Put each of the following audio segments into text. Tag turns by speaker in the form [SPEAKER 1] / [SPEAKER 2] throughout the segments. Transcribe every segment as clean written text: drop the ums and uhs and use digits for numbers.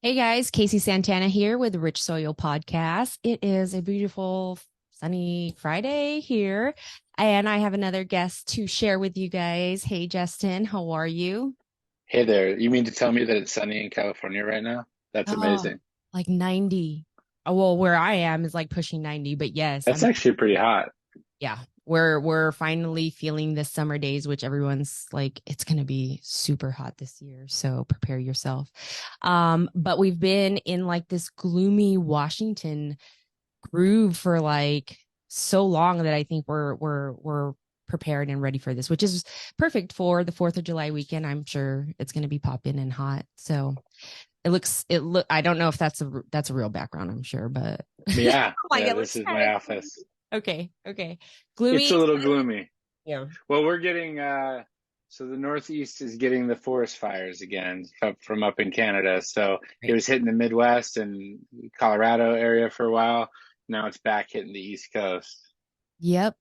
[SPEAKER 1] Hey guys, Casey Santana here with Rich Soil Podcast. It is a beautiful sunny Friday here, and I have another guest to share with you guys. Hey Justin, how are you?
[SPEAKER 2] Hey there, you mean to tell me that it's sunny in California right now? That's
[SPEAKER 1] Oh,
[SPEAKER 2] amazing.
[SPEAKER 1] like 90. Oh, well, where I am is like pushing 90, but yes,
[SPEAKER 2] That's
[SPEAKER 1] I'm
[SPEAKER 2] actually pretty hot.
[SPEAKER 1] yeah. We're finally feeling the summer days, which everyone's like, it's gonna be super hot this year. So prepare yourself. But we've been in like this gloomy Washington groove for like so long that I think we're prepared and ready for this, which is perfect for the 4th of July weekend. I'm sure it's going to be popping and hot. So it look I don't know if that's a real background, I'm sure, but
[SPEAKER 2] Yeah,
[SPEAKER 1] like
[SPEAKER 2] yeah,
[SPEAKER 1] it
[SPEAKER 2] this
[SPEAKER 1] looks
[SPEAKER 2] is
[SPEAKER 1] kind
[SPEAKER 2] my
[SPEAKER 1] of
[SPEAKER 2] office.
[SPEAKER 1] okay.
[SPEAKER 2] It's a
[SPEAKER 1] Gloomy.
[SPEAKER 2] little gloomy.
[SPEAKER 1] Yeah.
[SPEAKER 2] Well, we're getting so the Northeast is getting the forest fires again from up in Canada. So it
[SPEAKER 1] Right.
[SPEAKER 2] was hitting the Midwest and Colorado area for a while. Now it's back hitting the East Coast.
[SPEAKER 1] Yep.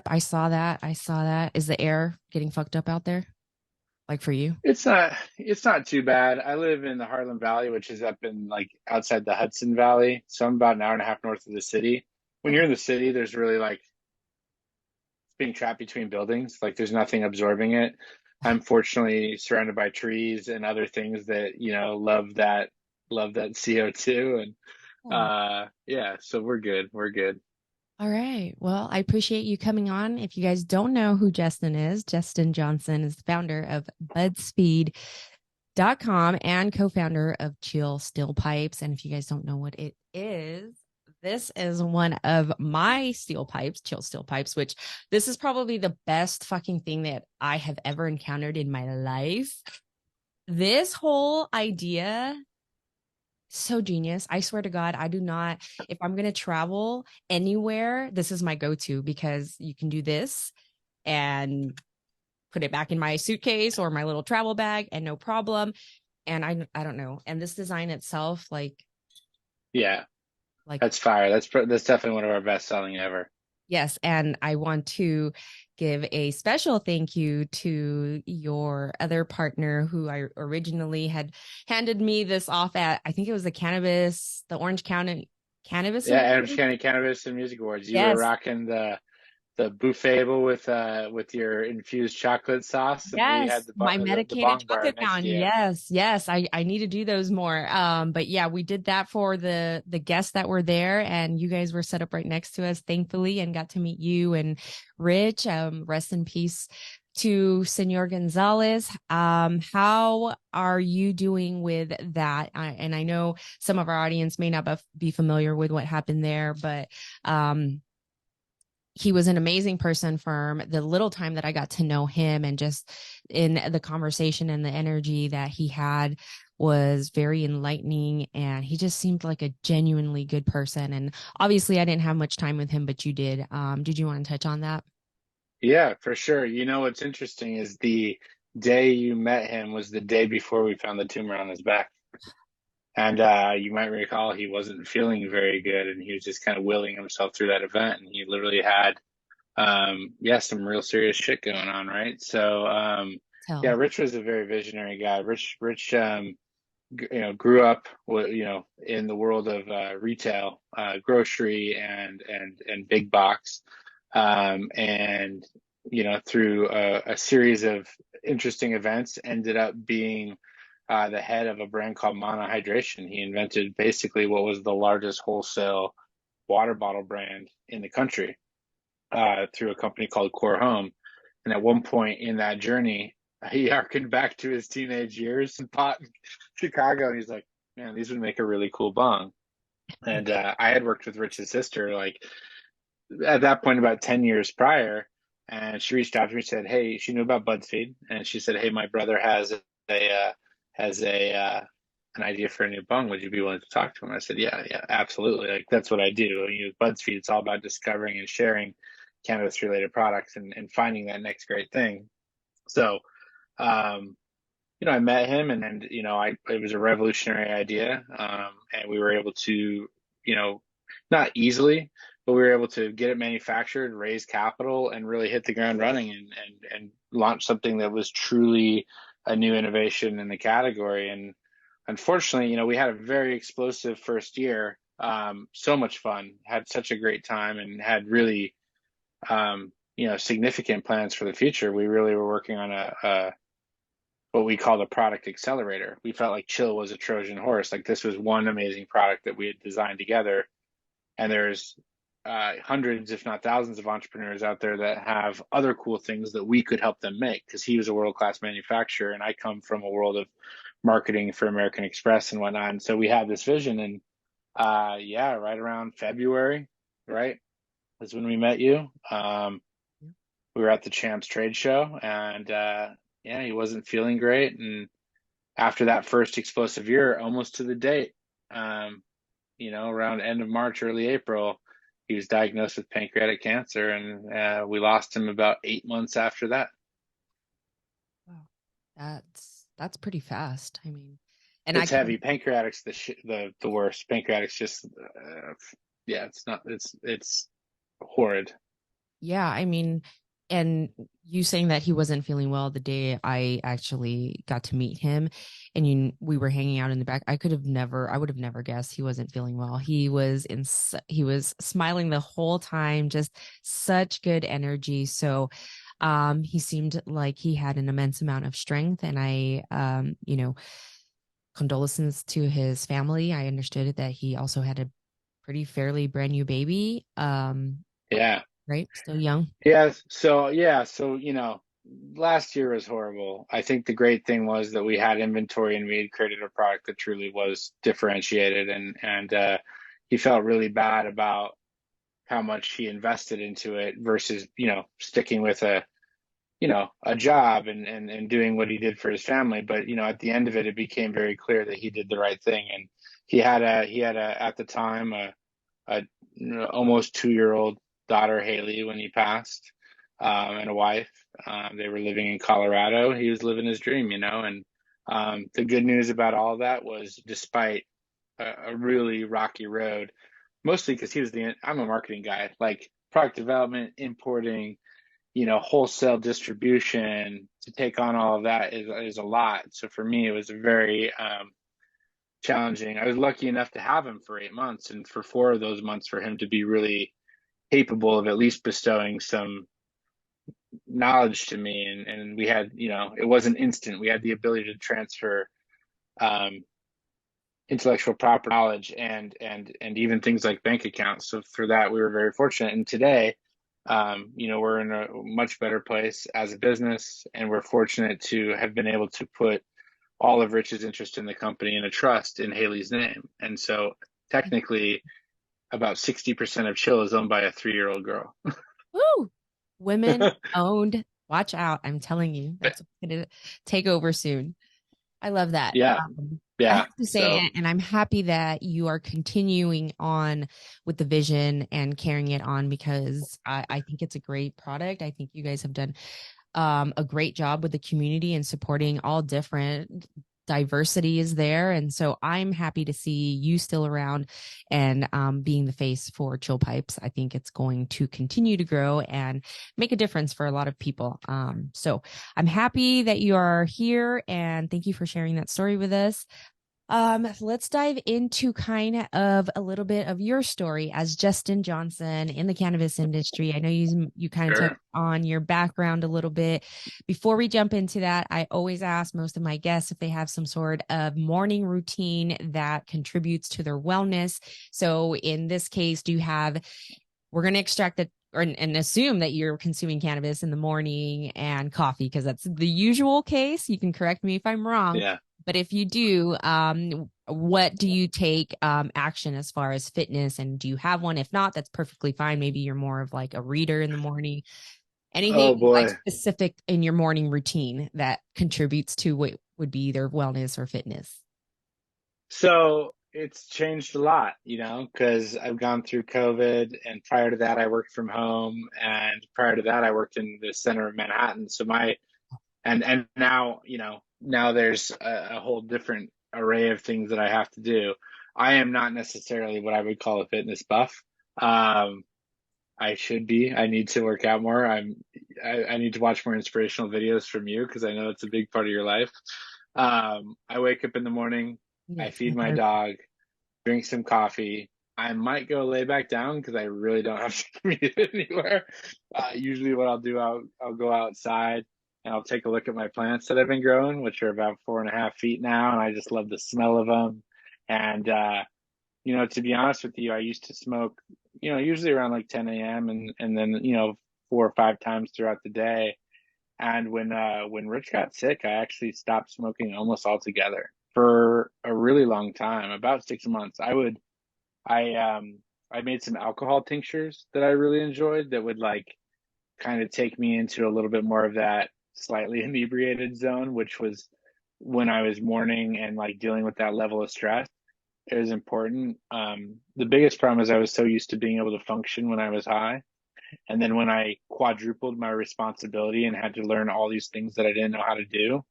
[SPEAKER 1] I saw that. Is the air getting fucked up out there? Like for you?
[SPEAKER 2] It's not too bad. I live in the Harlan Valley, which is up in like outside the Hudson Valley. So I'm about an hour and a half north of the city. When you're
[SPEAKER 1] Okay.
[SPEAKER 2] in the city, there's really like being trapped between buildings. Like there's nothing absorbing it. I'm fortunately surrounded by trees and other things that, love that CO2 and
[SPEAKER 1] Yeah.
[SPEAKER 2] yeah, so we're good. We're good.
[SPEAKER 1] All right. Well, I appreciate you coming on. If you guys don't know who Justin is, Justin Johnson is the founder of BudsFeed.com and co-founder of Chill Steel Pipes. And if you guys don't know what it is, this is one of my steel pipes, Chill Steel Pipes, which this is probably the best fucking thing that I have ever encountered in my life. This whole idea, so genius. I swear to God, I do not, if I'm going to travel anywhere, this is my go to because you can do this and put it back in my suitcase or my little travel bag and no problem. And I don't know. And this design itself,
[SPEAKER 2] Yeah,
[SPEAKER 1] like,
[SPEAKER 2] that's fire. That's definitely one of our best selling ever.
[SPEAKER 1] yes. And I want to give a special thank you to your other partner who I originally had handed me this off at, I think it was the Orange County Cannabis
[SPEAKER 2] Yeah,
[SPEAKER 1] Award.
[SPEAKER 2] Adams County Cannabis and Music Awards. You were
[SPEAKER 1] Yes.
[SPEAKER 2] rocking the buffet with your infused chocolate sauce, and we had
[SPEAKER 1] Yes, my
[SPEAKER 2] the
[SPEAKER 1] medicated
[SPEAKER 2] bong bar
[SPEAKER 1] chocolate
[SPEAKER 2] next to
[SPEAKER 1] fountain.
[SPEAKER 2] you.
[SPEAKER 1] Yes. I need to do those more. But yeah, we did that for the guests that were there, and you guys were set up right next to us, thankfully, and got to meet you and Rich. Rest in peace to Senor Gonzalez. How are you doing with that? And I know some of our audience may not be familiar with what happened there, but he was an amazing person from the little time that I got to know him, and just in the conversation and the energy that he had was very enlightening, and he just seemed like a genuinely good person. And obviously I didn't have much time with him, but you did. Did you want to touch on that?
[SPEAKER 2] Yeah, for sure. You know what's interesting is the day you met him was the day before we found the tumor on his back. And you might recall he wasn't feeling very good, and he was just kind of willing himself through that event. And he literally had, yeah, some real serious shit going on, right? So, yeah,
[SPEAKER 1] Tell.
[SPEAKER 2] Rich was a very visionary guy. Rich, grew up in the world of retail, grocery, and big box, and through a series of interesting events, ended up being the head of a brand called Mana Hydration. He invented basically what was the largest wholesale water bottle brand in the country through a company called Core Home. And at one point in that journey, he harkened back to his teenage years and pot in Chicago. And he's like, man, these would make a really cool bong. And I had worked with Rich's sister, like at that point, about 10 years prior. And she reached out to me and said, hey, she knew about BuzzFeed. And she said, hey, my brother has an idea for a new bong. Would you be willing to talk to him? I said, yeah, absolutely. Like that's what I do. BuzzFeed, it's all about discovering and sharing cannabis related products and finding that next great thing. So, um, I met him, and it was a revolutionary idea, and we were able to, not easily, but we were able to get it manufactured, raise capital, and really hit the ground running, and launch something that was truly a new innovation in the category. And unfortunately, we had a very explosive first year. So much fun, had such a great time, and had really, significant plans for the future. We really were working on a what we called a product accelerator. We felt like Chill was a Trojan horse. Like this was one amazing product that we had designed together, and there's hundreds, if not thousands, of entrepreneurs out there that have other cool things that we could help them make. Because he was a world class manufacturer, and I come from a world of marketing for American Express and whatnot. And so we had this vision, and yeah, right around February, right, is when we met you. We were at the Champs trade show, and yeah, he wasn't feeling great. And after that first explosive year, almost to the date, um, around end of March, early April, he was diagnosed with pancreatic cancer, and we lost him about 8 months after that.
[SPEAKER 1] Wow. That's pretty fast. I mean, and I
[SPEAKER 2] It's
[SPEAKER 1] can,
[SPEAKER 2] heavy. Pancreatic's the worst. Pancreatic's just yeah, it's horrid.
[SPEAKER 1] yeah, I mean, and you saying that he wasn't feeling well the day I actually got to meet him and we were hanging out in the back. I would have never guessed he wasn't feeling well. He was smiling the whole time, just such good energy. So, he seemed like he had an immense amount of strength, and condolences to his family. I understood that he also had a pretty fairly brand new baby.
[SPEAKER 2] Yeah.
[SPEAKER 1] Right? Still young.
[SPEAKER 2] So last year was horrible. I think the great thing was that we had inventory and we had created a product that truly was differentiated, and he felt really bad about how much he invested into it versus, sticking with a job and doing what he did for his family. But, at the end of it, it became very clear that he did the right thing. And he had at the time, a almost 2 year old daughter, Haley, when he passed, and a wife. They were living in Colorado. He was living his dream, and the good news about all of that was, despite a really rocky road, mostly because I'm a marketing guy, like product development, importing, wholesale distribution, to take on all of that is a lot. So for me, it was a very challenging. I was lucky enough to have him for 8 months, and for 4 of those months for him to be really capable of at least bestowing some knowledge to me. And we had, it wasn't instant. We had the ability to transfer um, intellectual property knowledge and even things like bank accounts. So for that, we were very fortunate. And today, we're in a much better place as a business, and we're fortunate to have been able to put all of Rich's interest in the company in a trust in Haley's name. And so technically, about 60% of Chill is owned by a 3-year-old girl.
[SPEAKER 1] Woo! Women owned. Watch out. I'm telling you, that's going to take over soon. I love that.
[SPEAKER 2] Yeah,
[SPEAKER 1] I
[SPEAKER 2] yeah.
[SPEAKER 1] have to say,
[SPEAKER 2] So
[SPEAKER 1] and I'm happy that you are continuing on with the vision and carrying it on, because I think it's a great product. I think you guys have done a great job with the community and supporting all different diversity is there. And so I'm happy to see you still around and being the face for Chill Pipes. I think it's going to continue to grow and make a difference for a lot of people. So I'm happy that you are here, and thank you for sharing that story with us. Let's dive into kind of a little bit of your story as Justin Johnson in the cannabis industry. I know you kind of touched
[SPEAKER 2] sure.
[SPEAKER 1] on your background a little bit. Before we jump into that, I always ask most of my guests if they have some sort of morning routine that contributes to their wellness. So in this case, we're going to extract that and assume that you're consuming cannabis in the morning and coffee, because that's the usual case. You can correct me if I'm wrong.
[SPEAKER 2] Yeah.
[SPEAKER 1] But if you do, what do you take action as far as fitness? And do you have one? If not, that's perfectly fine. Maybe you're more of like a reader in the morning.
[SPEAKER 2] Oh
[SPEAKER 1] Anything like
[SPEAKER 2] boy.
[SPEAKER 1] specific in your morning routine that contributes to what would be either wellness or fitness?
[SPEAKER 2] So it's changed a lot, because I've gone through COVID, and prior to that, I worked from home, and prior to that, I worked in the center of Manhattan. So and now, now there's a whole different array of things that I have to do. I am not necessarily what I would call a fitness buff. Um, I should be. I need to work out more. I need to watch more inspirational videos from you, because I know it's a big part of your life. I wake up in the morning. I
[SPEAKER 1] Yeah,
[SPEAKER 2] feed my dog, drink some coffee. I might go lay back down because I really don't have to commute anywhere. Usually, what I'll do, I'll go outside and I'll take a look at my plants that I've been growing, which are about 4.5 feet now, and I just love the smell of them. And to be honest with you, I used to smoke, usually around like 10 a.m. and then 4 or 5 times throughout the day. And when Rich got sick, I actually stopped smoking almost altogether for a really long time, about 6 months. I made some alcohol tinctures that I really enjoyed that would like kind of take me into a little bit more of that slightly inebriated zone, which was when I was mourning and like dealing with that level of stress. It was important. The biggest problem is I was so used to being able to function when I was high. And then when I quadrupled my responsibility and had to learn all these things that I didn't know how to do,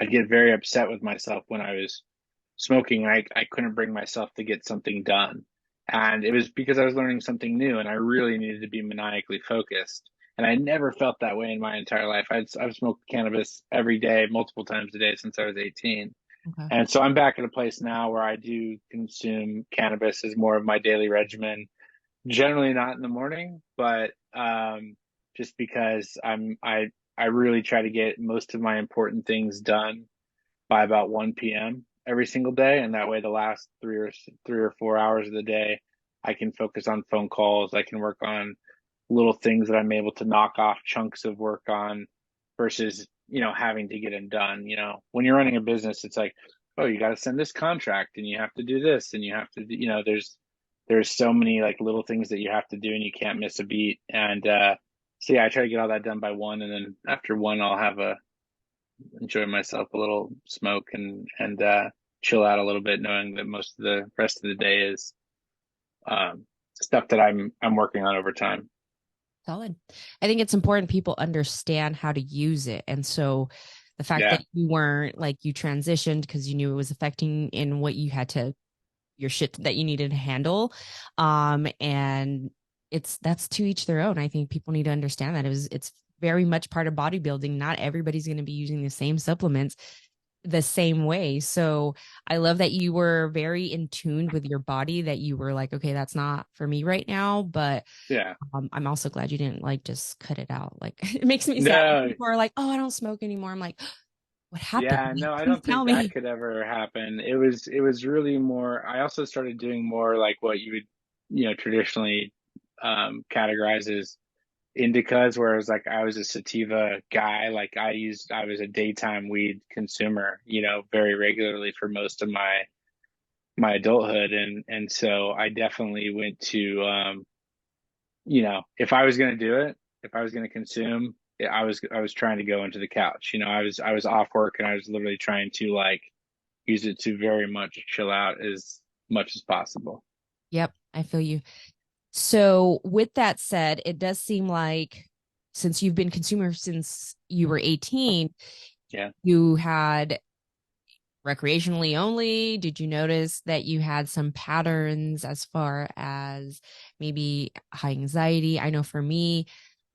[SPEAKER 2] I'd get very upset with myself when I was smoking. I couldn't bring myself to get something done. And it was because I was learning something new and I really needed to be maniacally focused. And I never felt that way in my entire life. I've smoked cannabis every day, multiple times a day since I was 18.
[SPEAKER 1] Okay.
[SPEAKER 2] And so I'm back at a place now where I do consume cannabis as more of my daily regimen. Generally not in the morning, but just because I really try to get most of my important things done by about 1 p.m. every single day, and that way the last 3 or 4 hours of the day I can focus on phone calls. I can work on little things that I'm able to knock off chunks of work on versus having to get them done. When you're running a business, it's like, oh, you got to send this contract and you have to do this and you have to there's so many like little things that you have to do and you can't miss a beat. And so yeah, I try to get all that done by 1, and then after 1 I'll have a enjoy myself a little smoke and chill out a little bit, knowing that most of the rest of the day is stuff that I'm working on over time.
[SPEAKER 1] Solid. I think it's important people understand how to use it. And so the fact
[SPEAKER 2] Yeah,
[SPEAKER 1] that you weren't like you transitioned because you knew it was affecting in what you had to your shit that you needed to handle. And that's to each their own. I think people need to understand that it's very much part of bodybuilding. Not everybody's going to be using the same supplements the same way. So I love that you were very in tune with your body, that you were like, okay, that's not for me right now. But
[SPEAKER 2] yeah.
[SPEAKER 1] I'm also glad you didn't like just cut it out. Like it makes me sad when
[SPEAKER 2] No,
[SPEAKER 1] people are like, oh, I don't smoke anymore. I'm like, what happened?
[SPEAKER 2] yeah, no, I
[SPEAKER 1] Please
[SPEAKER 2] don't
[SPEAKER 1] tell
[SPEAKER 2] think that
[SPEAKER 1] me.
[SPEAKER 2] could ever happen. It was really more. I also started doing more like what you would, traditionally categorize as indicas, whereas like I was a sativa guy. Like I was a daytime weed consumer, very regularly for most of my adulthood, and so I definitely went to if I was going to do it, if I was going to consume, I was trying to go into the couch. I was off work and I was literally trying to like use it to very much chill out as much as possible.
[SPEAKER 1] Yep, I feel you. So, with that said, it does seem like since you've been consumer since you were 18,
[SPEAKER 2] Yeah.
[SPEAKER 1] you had recreationally only. Did you notice that you had some patterns as far as maybe high anxiety? I know for me,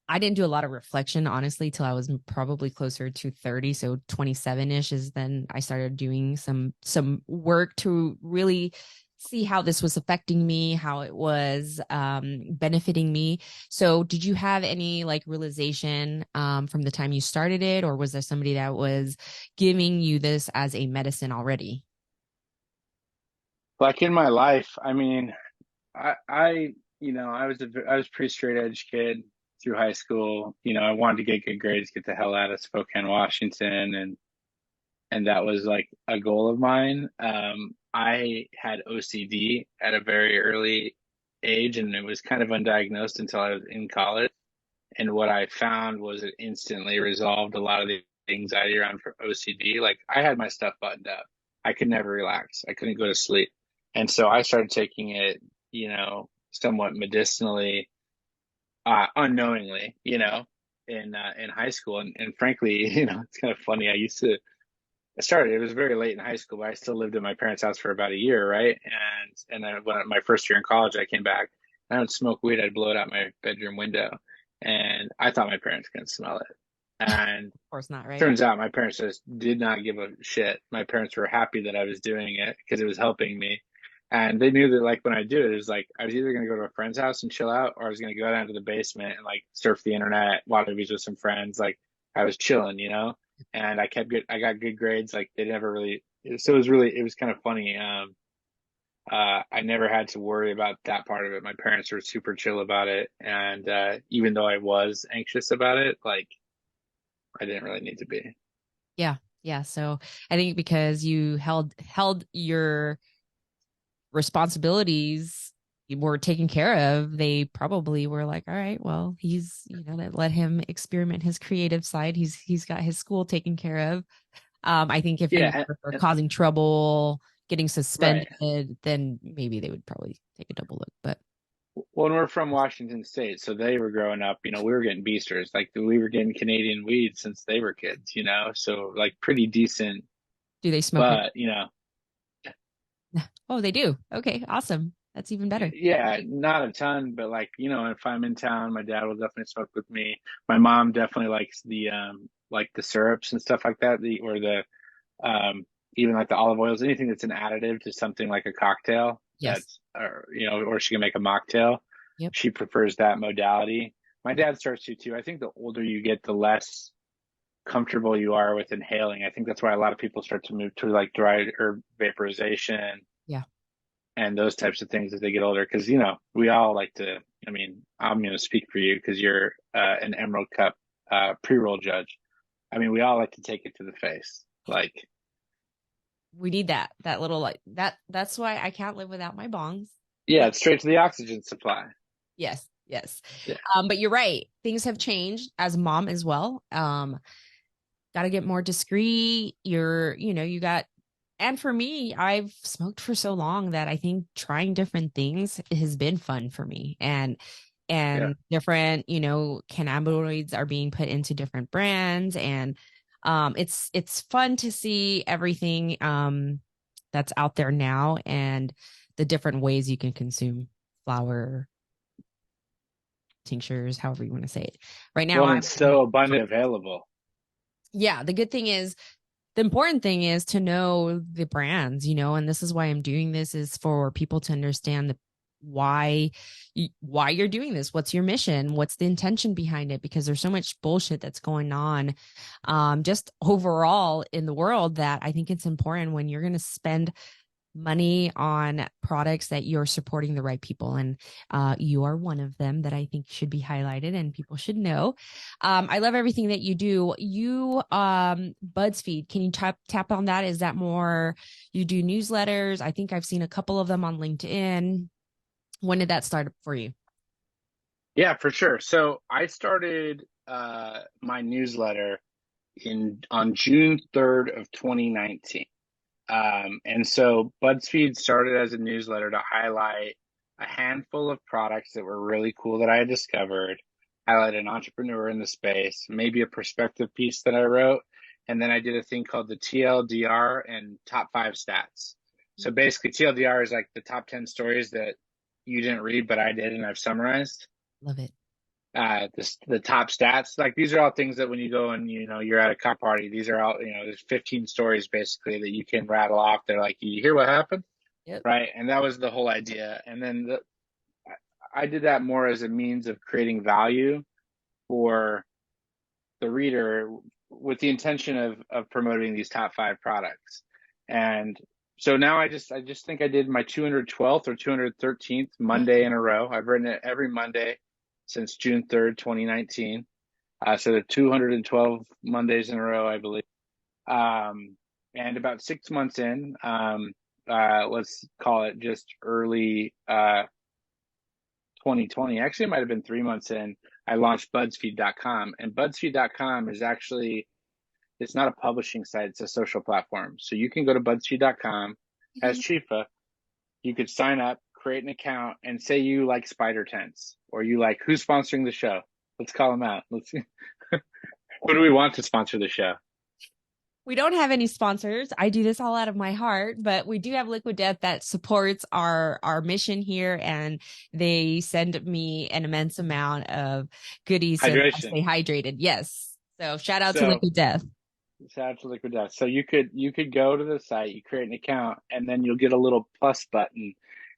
[SPEAKER 1] I didn't do a lot of reflection, honestly, till I was probably closer to 30. So 27-ish is then I started doing some work to really see how this was affecting me, how it was benefiting me. So did you have any like realization from the time you started it, or was there somebody that was giving you this as a medicine already?
[SPEAKER 2] Like in my life, I mean, I was a pretty straight edge kid through high school. I wanted to get good grades, get the hell out of Spokane, Washington, and that was like a goal of mine. I had OCD at a very early age, and it was kind of undiagnosed until I was in college. And what I found was it instantly resolved a lot of the anxiety around for OCD. Like I had my stuff buttoned up. I could never relax. I couldn't go to sleep. And so I started taking it, somewhat medicinally, unknowingly, in high school. And frankly, it's kind of funny. It was very late in high school, but I still lived at my parents' house for about a year, right? And then when my first year in college, I came back. I would smoke weed. I'd blow it out my bedroom window, and I thought my parents couldn't smell it. And
[SPEAKER 1] Of course not, right?
[SPEAKER 2] turns out my parents just did not give a shit. My parents were happy that I was doing it because it was helping me. And they knew that like when I do it, it was like I was either gonna go to a friend's house and chill out, or I was gonna go down to the basement and like surf the internet, watch movies with some friends. Like I was chilling, you know? And I got good grades. Like they never really, so it was kind of funny. I never had to worry about that part of it. My parents were super chill about it. And even though I was anxious about it, like I didn't really need to be.
[SPEAKER 1] Yeah. Yeah. So I think because you held your responsibilities were taken care of, they probably were like, all right, well, he's, let him experiment his creative side. He's got his school taken care of. I think if you
[SPEAKER 2] Yeah,
[SPEAKER 1] were causing trouble, getting
[SPEAKER 2] right.
[SPEAKER 1] suspended, then maybe they would probably take a double look. But
[SPEAKER 2] Well, and we're from Washington State, so they were growing up, we were getting beasters. Like we were getting Canadian weed since they were kids, so like pretty decent,
[SPEAKER 1] do they smoke?
[SPEAKER 2] but
[SPEAKER 1] Oh, they do. Okay, awesome. That's even better.
[SPEAKER 2] yeah, not a ton, but like, if I'm in town, my dad will definitely smoke with me. My mom definitely likes the syrups and stuff like that, um even like the olive oils, anything that's an additive to something like a cocktail
[SPEAKER 1] Yes.
[SPEAKER 2] or she can make a mocktail.
[SPEAKER 1] Yep.
[SPEAKER 2] She prefers that modality. My dad starts to too. I think the older you get, the less comfortable you are with inhaling. I think that's why a lot of people start to move to like dried herb vaporization
[SPEAKER 1] Yeah.
[SPEAKER 2] and those types of things as they get older. Because we all like to. I mean, I'm going to speak for you because you're an Emerald Cup pre-roll judge. I mean, we all like to take it to the face. Like,
[SPEAKER 1] We need that little like that. That's why I can't live without my bongs.
[SPEAKER 2] yeah, it's straight to the oxygen supply.
[SPEAKER 1] Yes, yes.
[SPEAKER 2] Yeah,
[SPEAKER 1] But you're right. Things have changed as a mom as well. Got to get more discreet. You got, and for me, I've smoked for so long that I think trying different things has been fun for me.
[SPEAKER 2] yeah.
[SPEAKER 1] And different, cannabinoids are being put into different brands, and it's fun to see everything that's out there now and the different ways you can consume flower tinctures, however you want to say it. Right now,
[SPEAKER 2] Well, and it's so abundant available.
[SPEAKER 1] yeah, the important thing is to know the brands, and this is why I'm doing this, is for people to understand why why you're doing this. What's your mission? What's the intention behind it? Because there's so much bullshit that's going on, just overall in the world, that I think it's important when you're going to spend money on products that you're supporting the right people. And you are one of them that I think should be highlighted and people should know. I love everything that you do. You BudsFeed, can you tap on that? Is that more, you do newsletters? I think I've seen a couple of them on LinkedIn. When did that start for you?
[SPEAKER 2] Yeah, for sure. So I started my newsletter in on June 3rd of 2019. And so BuzzFeed started as a newsletter to highlight a handful of products that were really cool that I had discovered, highlight an entrepreneur in the space, maybe a perspective piece that I wrote, and then I did a thing called the TLDR and top five stats. So basically, TLDR is like the top 10 stories that you didn't read, but I did, and I've summarized
[SPEAKER 1] Love it.
[SPEAKER 2] the top stats. Like these are all things that when you go and you're at a cop party, these are all there's 15 stories basically that you can rattle off. They're like, you hear what happened,
[SPEAKER 1] Yep.
[SPEAKER 2] right? And that was the whole idea. And then I did that more as a means of creating value for the reader with the intention of promoting these top five products. And so now I just think I did my 212th or 213th Monday in a row. I've written it every Monday since June 3rd, 2019. So the 212 Mondays in a row, I believe. And about 6 months in, let's call it just early 2020. Actually, it might have been 3 months in. I launched BudsFeed.com, and BudsFeed.com is actually it's not a publishing site; it's a social platform. So you can go to BudsFeed.com as Chifa. You could sign up, create an account, and say you like spider tents, or you like who's sponsoring the show. Let's call them out. Let's see. Who do we want to sponsor the show?
[SPEAKER 1] We don't have any sponsors. I do this all out of my heart, but we do have Liquid Death that supports our mission here, and they send me an immense amount of goodies so that I
[SPEAKER 2] Hydration.
[SPEAKER 1] stay hydrated. Yes. So shout out to
[SPEAKER 2] So
[SPEAKER 1] Liquid Death.
[SPEAKER 2] shout out to Liquid Death. So you could go to the site, you create an account, and then you'll get a little plus button,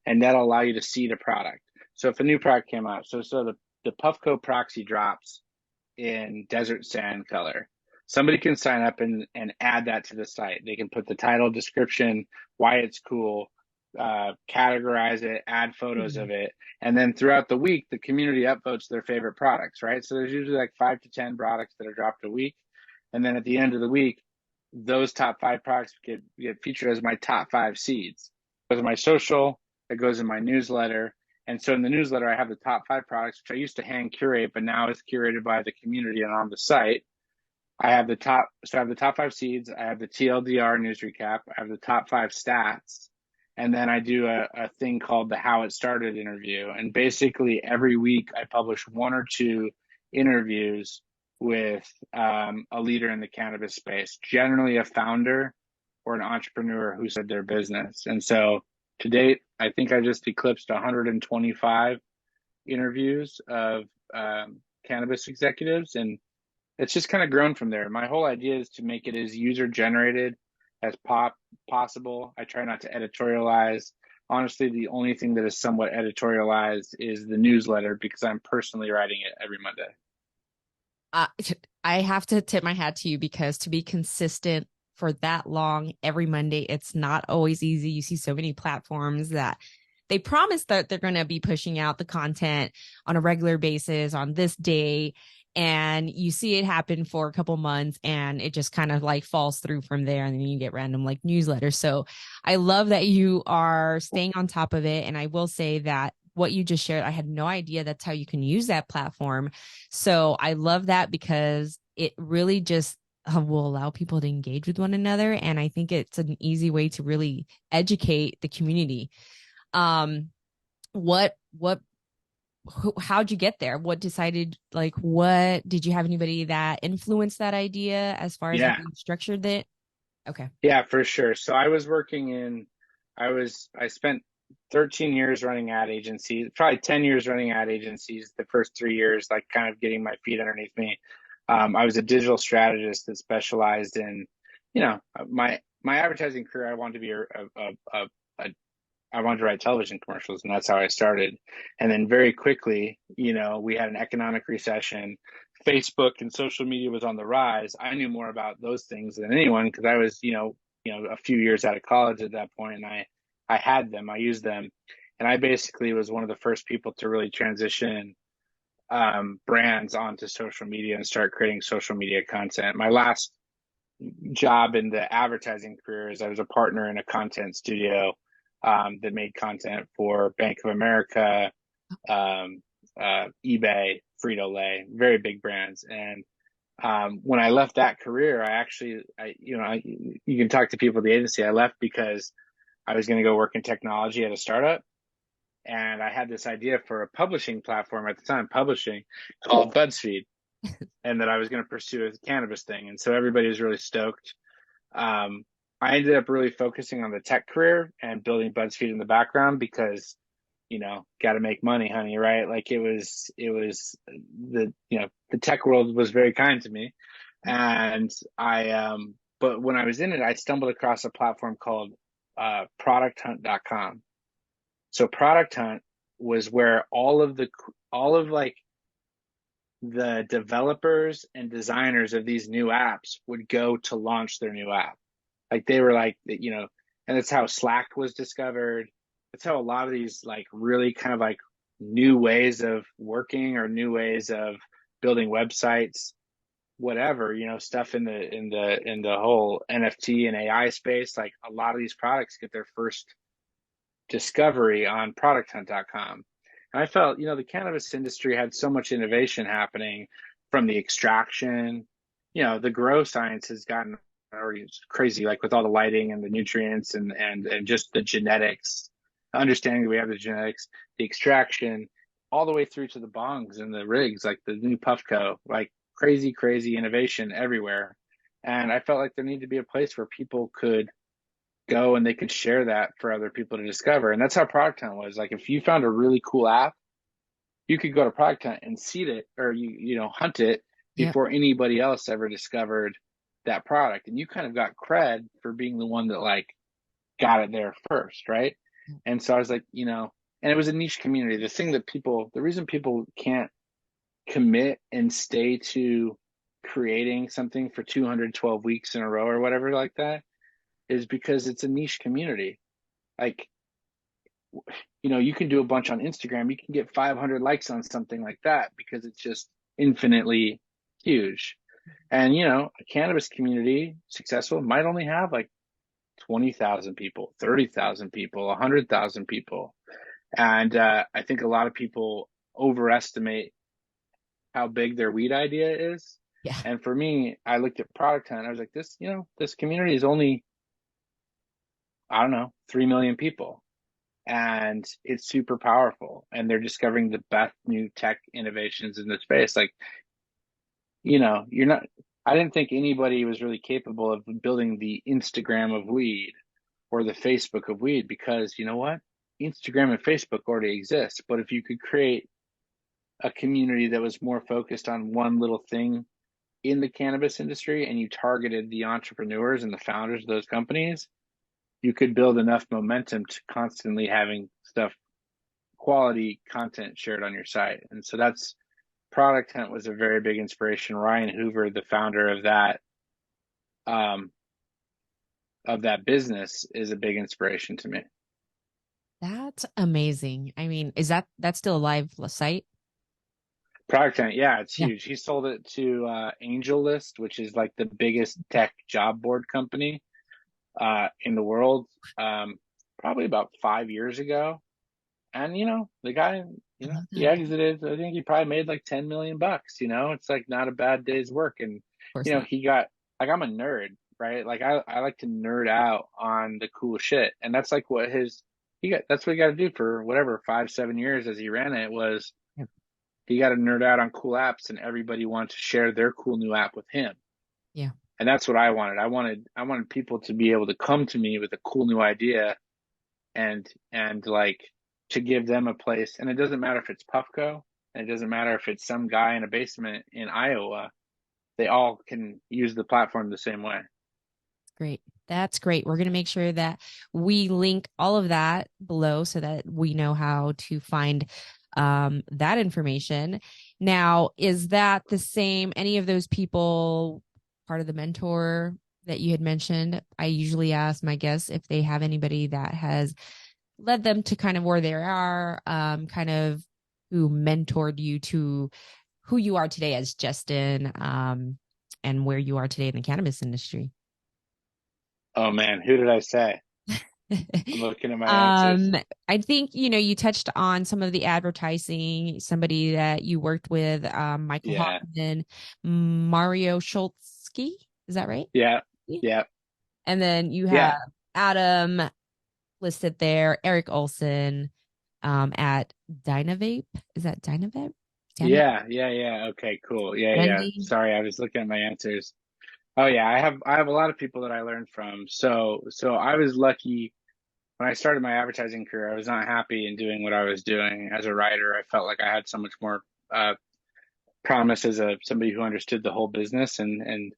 [SPEAKER 2] and that'll allow you to seed a product. So if a new product came out, so the Puffco Proxy drops in desert sand color. Somebody can sign up and add that to the site. They can put the title, description, why it's cool, categorize it, add photos
[SPEAKER 1] Mhm.
[SPEAKER 2] of it, and then throughout the week, the community upvotes their favorite products, right? So there's usually like 5 to 10 products that are dropped a week, and then at the end of the week, those top 5 products get featured as my top 5 seeds. It goes in my social, it goes in my newsletter, and so in the newsletter, I have the top 5 products, which I used to hand curate, but now it's curated by the community and on the site. I have the top 5 seeds. I have the TLDR news recap. I have the top 5 stats. And then I do a thing called the How It Started interview. And basically every week I publish 1 or 2 interviews with a leader in the cannabis space, generally a founder or an entrepreneur who said their business. And so to date, I think I just eclipsed 125 interviews of cannabis executives, and it's just kind of grown from there. My whole idea is to make it as user generated as possible. I try not to editorialize. Honestly, the only thing that is somewhat editorialized is the newsletter because I'm personally writing it every Monday.
[SPEAKER 1] Uh, I have to tip my hat to you because to be consistent for that long every Monday, it's not always easy. You see so many platforms that they promise that they're going to be pushing out the content on a regular basis on this day. And you see it happen for a couple months and it just kind of like falls through from there. And then you get random like newsletters. So I love that you are staying on top of it. And I will say that what you just shared, I had no idea that's how you can use that platform. So I love that because it really just will allow people to engage with one another. And I think it's an easy way to really educate the community. Um, what, how'd you get there? What decided, like, what did you have anybody that influenced that idea as far as like
[SPEAKER 2] Yeah,
[SPEAKER 1] you structured it? Okay.
[SPEAKER 2] yeah, for sure. So I spent 13 years running ad agencies, probably 10 years running ad agencies. The first 3 years, like kind of getting my feet underneath me. I was a digital strategist that specialized in, my advertising career. I wanted to be a I wanted to write television commercials, and that's how I started. And then very quickly, we had an economic recession. Facebook and social media was on the rise. I knew more about those things than anyone because I was, a few years out of college at that point, and I had them, I used them, and I basically was one of the first people to really transition brands onto social media and start creating social media content. My last job in the advertising career is I was a partner in a content studio that made content for Bank of America, um, eBay, Frito Lay, very big brands. And when I left that career, you can talk to people at the agency. I left because I was going to go work in technology at a startup. And I had this idea for a publishing platform at the time, publishing called BuDSFEED, and that I was going to pursue a cannabis thing. And so everybody was really stoked. Um, I ended up really focusing on the tech career and building BuzzFeed in the background because, got to make money, honey, right? Like the tech world was very kind to me. And but when I was in it, I stumbled across a platform called producthunt.com. So Product Hunt was where all of like the developers and designers of these new apps would go to launch their new app. Like they were like, and that's how Slack was discovered. That's how a lot of these like really kind of like new ways of working or new ways of building websites, whatever, stuff in the whole NFT and AI space. Like a lot of these products get their first discovery on producthunt.com. And I felt, the cannabis industry had so much innovation happening from the extraction, the grow science has gotten already crazy, like with all the lighting and the nutrients and just the genetics, understanding that we have the genetics, the extraction, all the way through to the bongs and the rigs, like the new Puffco, like crazy, crazy innovation everywhere. And I felt like there needed to be a place where people could go and they could share that for other people to discover. And that's how Product Hunt was. Like if you found a really cool app, you could go to Product Hunt and seed it or hunt it
[SPEAKER 1] Yep.
[SPEAKER 2] before anybody else ever discovered that product. And you kind of got cred for being the one that like got it there first, right? And so I was like, and it was a niche community. The reason people can't commit and stay to creating something for 212 weeks in a row or whatever like that is because it's a niche community. Like, you can do a bunch on Instagram, you can get 500 likes on something like that because it's just infinitely huge. And, a cannabis community successful might only have like 20,000 people, 30,000 people, 100,000 people. And I think a lot of people overestimate how big their weed idea is.
[SPEAKER 1] Yeah.
[SPEAKER 2] And for me, I looked at Product Hunt. I was like, this community is only, I don't know, 3 million people. And it's super powerful. And they're discovering the best new tech innovations in the space. Like, I didn't think anybody was really capable of building the Instagram of weed or the Facebook of weed because you know what? Instagram and Facebook already exist. But if you could create a community that was more focused on one little thing in the cannabis industry and you targeted the entrepreneurs and the founders of those companies, you could build enough momentum to constantly having stuff, quality content shared on your site. And so that's Product Hunt was a very big inspiration. Ryan Hoover, the founder um, of that business, is a big inspiration to me.
[SPEAKER 1] That's amazing. I mean, that's still a live site?
[SPEAKER 2] Product Hunt, yeah, it's
[SPEAKER 1] Yeah.
[SPEAKER 2] huge. He sold it to Angel List, which is like the biggest tech job board company in the world, probably about 5 years ago. And the guy,
[SPEAKER 1] I love
[SPEAKER 2] he
[SPEAKER 1] that. Of
[SPEAKER 2] exited. I think he probably made like 10 million bucks. It's like not a bad day's work. And
[SPEAKER 1] course not.
[SPEAKER 2] he got like I'm a nerd, right? Like I like to nerd out on the cool shit, and that's like what his he got. That's what he got to do for whatever 5 7 years as he ran it was.
[SPEAKER 1] Yeah.
[SPEAKER 2] He got to nerd out on cool apps, and everybody wanted to share their cool new app with him.
[SPEAKER 1] Yeah.
[SPEAKER 2] And that's what I wanted. I wanted people to be able to come to me with a cool new idea and like to give them a place. And it doesn't matter if it's Puffco, and it doesn't matter if it's some guy in a basement in Iowa. They all can use the platform the same way.
[SPEAKER 1] Great. That's great. We're going to make sure that we link all of that below so that we know how to find that information. Now, is that the same? Any of those people part of the mentor that you had mentioned? I usually ask my guests if they have anybody that has led them to kind of where they are, kind of who mentored you to who you are today as Justin, and where you are today in the cannabis industry.
[SPEAKER 2] Oh man, who did I say? I'm looking at my answers.
[SPEAKER 1] um, I think you touched on some of the advertising, somebody that you worked with, Michael
[SPEAKER 2] Yeah,
[SPEAKER 1] Hoffman, Mario Schultzky, is that right?
[SPEAKER 2] yeah,
[SPEAKER 1] Yeah.
[SPEAKER 2] yeah,
[SPEAKER 1] And then you have
[SPEAKER 2] yeah,
[SPEAKER 1] Adam listed there, Eric Olson, at Dynavape. Is that Dynavape? Dynavape?
[SPEAKER 2] yeah. Okay, cool. Yeah, yeah.
[SPEAKER 1] Wendy.
[SPEAKER 2] Sorry, I was looking at my answers. Oh yeah, I have a lot of people that I learned from. So I was lucky when I started my advertising career. I was not happy in doing what I was doing as a writer. I felt like I had so much more uh, promise as somebody who understood the whole business and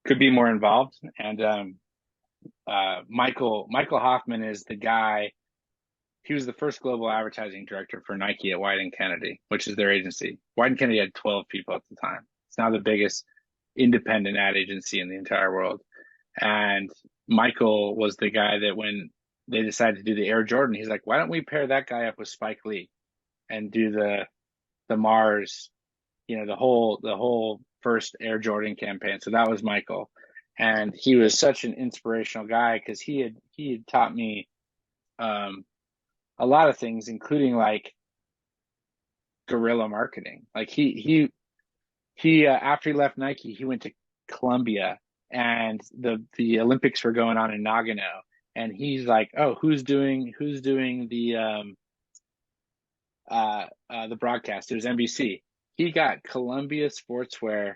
[SPEAKER 2] could be more involved. And Michael Hoffman is the guy. He was the first global advertising director for Nike at White and Kennedy, which is their agency. White and Kennedy had 12 people at the time. It's now the biggest independent ad agency in the entire world. And Michael was the guy that when they decided to do the Air Jordan, he's like, why don't we pair that guy up with Spike Lee and do the Mars, the whole first Air Jordan campaign. So that was Michael. And he was such an inspirational guy because he had taught me um, a lot of things, including like guerrilla marketing. Like he after he left Nike, he went to Columbia, and the Olympics were going on in Nagano, and he's like, oh, who's doing the broadcast? It was NBC. He got Columbia Sportswear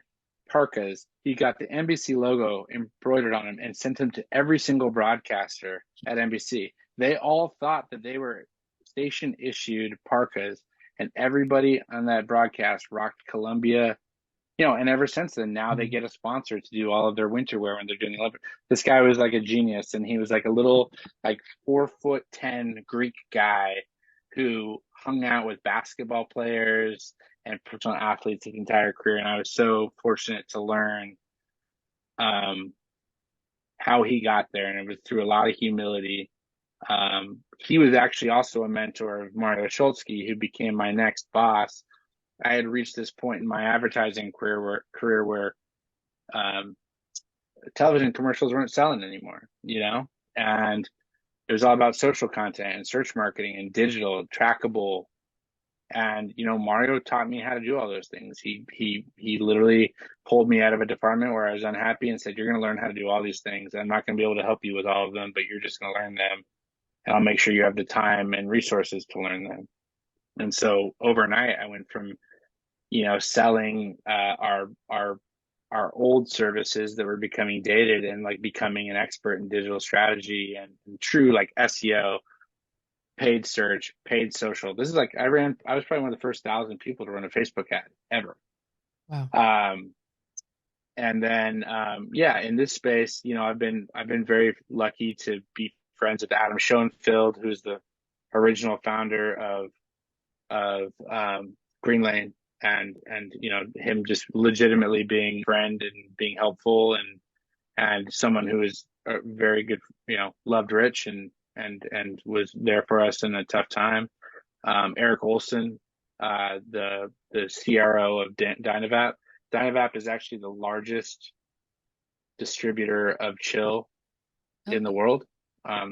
[SPEAKER 2] parkas. He got the NBC logo embroidered on him and sent them to every single broadcaster at NBC. They all thought that they were station issued parkas, and everybody on that broadcast rocked Columbia and ever since then, now they
[SPEAKER 1] Mhm.
[SPEAKER 2] get a sponsor to do all of their winter wear when they're doing the Olympics. This guy was like a genius, and he was like a little, like 4'10" Greek guy who hung out with basketball players and professional athletes his entire career. And I was so fortunate to learn um, how he got there, and it was through a lot of humility. He was actually also a mentor of Mario Schultzke, who became my next boss. I had reached this point in my advertising career where um, television commercials weren't selling anymore, and it was all about social content and search marketing and digital, trackable. And Mario taught me how to do all those things. He literally pulled me out of a department where I was unhappy and said, "You're going to learn how to do all these things. I'm not going to be able to help you with all of them, but you're just going to learn them, and I'll make sure you have the time and resources to learn them." And so overnight, I went from selling our old services that were becoming dated and like becoming an expert in digital strategy and true like SEO, paid search, paid social. This is like I was probably one of the first 1,000 people to run a Facebook ad ever.
[SPEAKER 1] Wow.
[SPEAKER 2] Um, and then yeah, in this space, I've been very lucky to be friends with Adam Schoenfeld, who's the original founder of Green Lane, and him just legitimately being a friend and being helpful, and someone who is a very good, loved Rich and was there for us in a tough time. Eric Olson, the CRO of Dynavap. Dynavap is actually the largest distributor of chill in the
[SPEAKER 1] Okay.
[SPEAKER 2] world.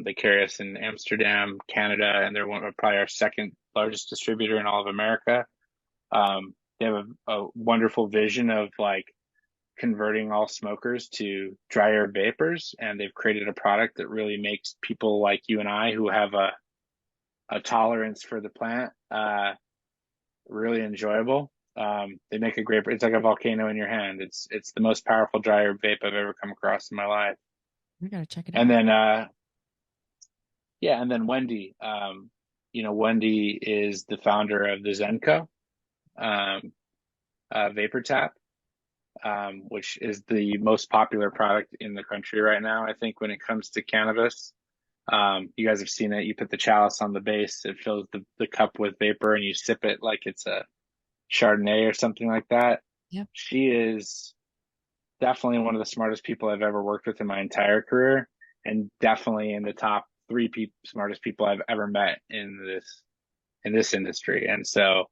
[SPEAKER 2] They carry us in Amsterdam, Canada, and they're probably our second largest distributor in all of America. They have a wonderful vision of like converting all smokers to dry herb vapors, and they've created a product that really makes people like you and I who have a tolerance for the plant really enjoyable. They make a great. It's like a volcano in your hand. It's the most powerful dry herb vape I've ever come across in my life.
[SPEAKER 1] We gotta check it
[SPEAKER 2] And
[SPEAKER 1] out.
[SPEAKER 2] then yeah, and then Wendy. Wendy is the founder of the Zenko um, vapor tap, which is the most popular product in the country right now, I think, when it comes to cannabis. You guys have seen it. You put the chalice on the base, it fills the cup with vapor, and you sip it like it's a Chardonnay or something like that.
[SPEAKER 1] Yep.
[SPEAKER 2] She is definitely one of the smartest people I've ever worked with in my entire career, and definitely in the top three smartest people I've ever met in this industry. And so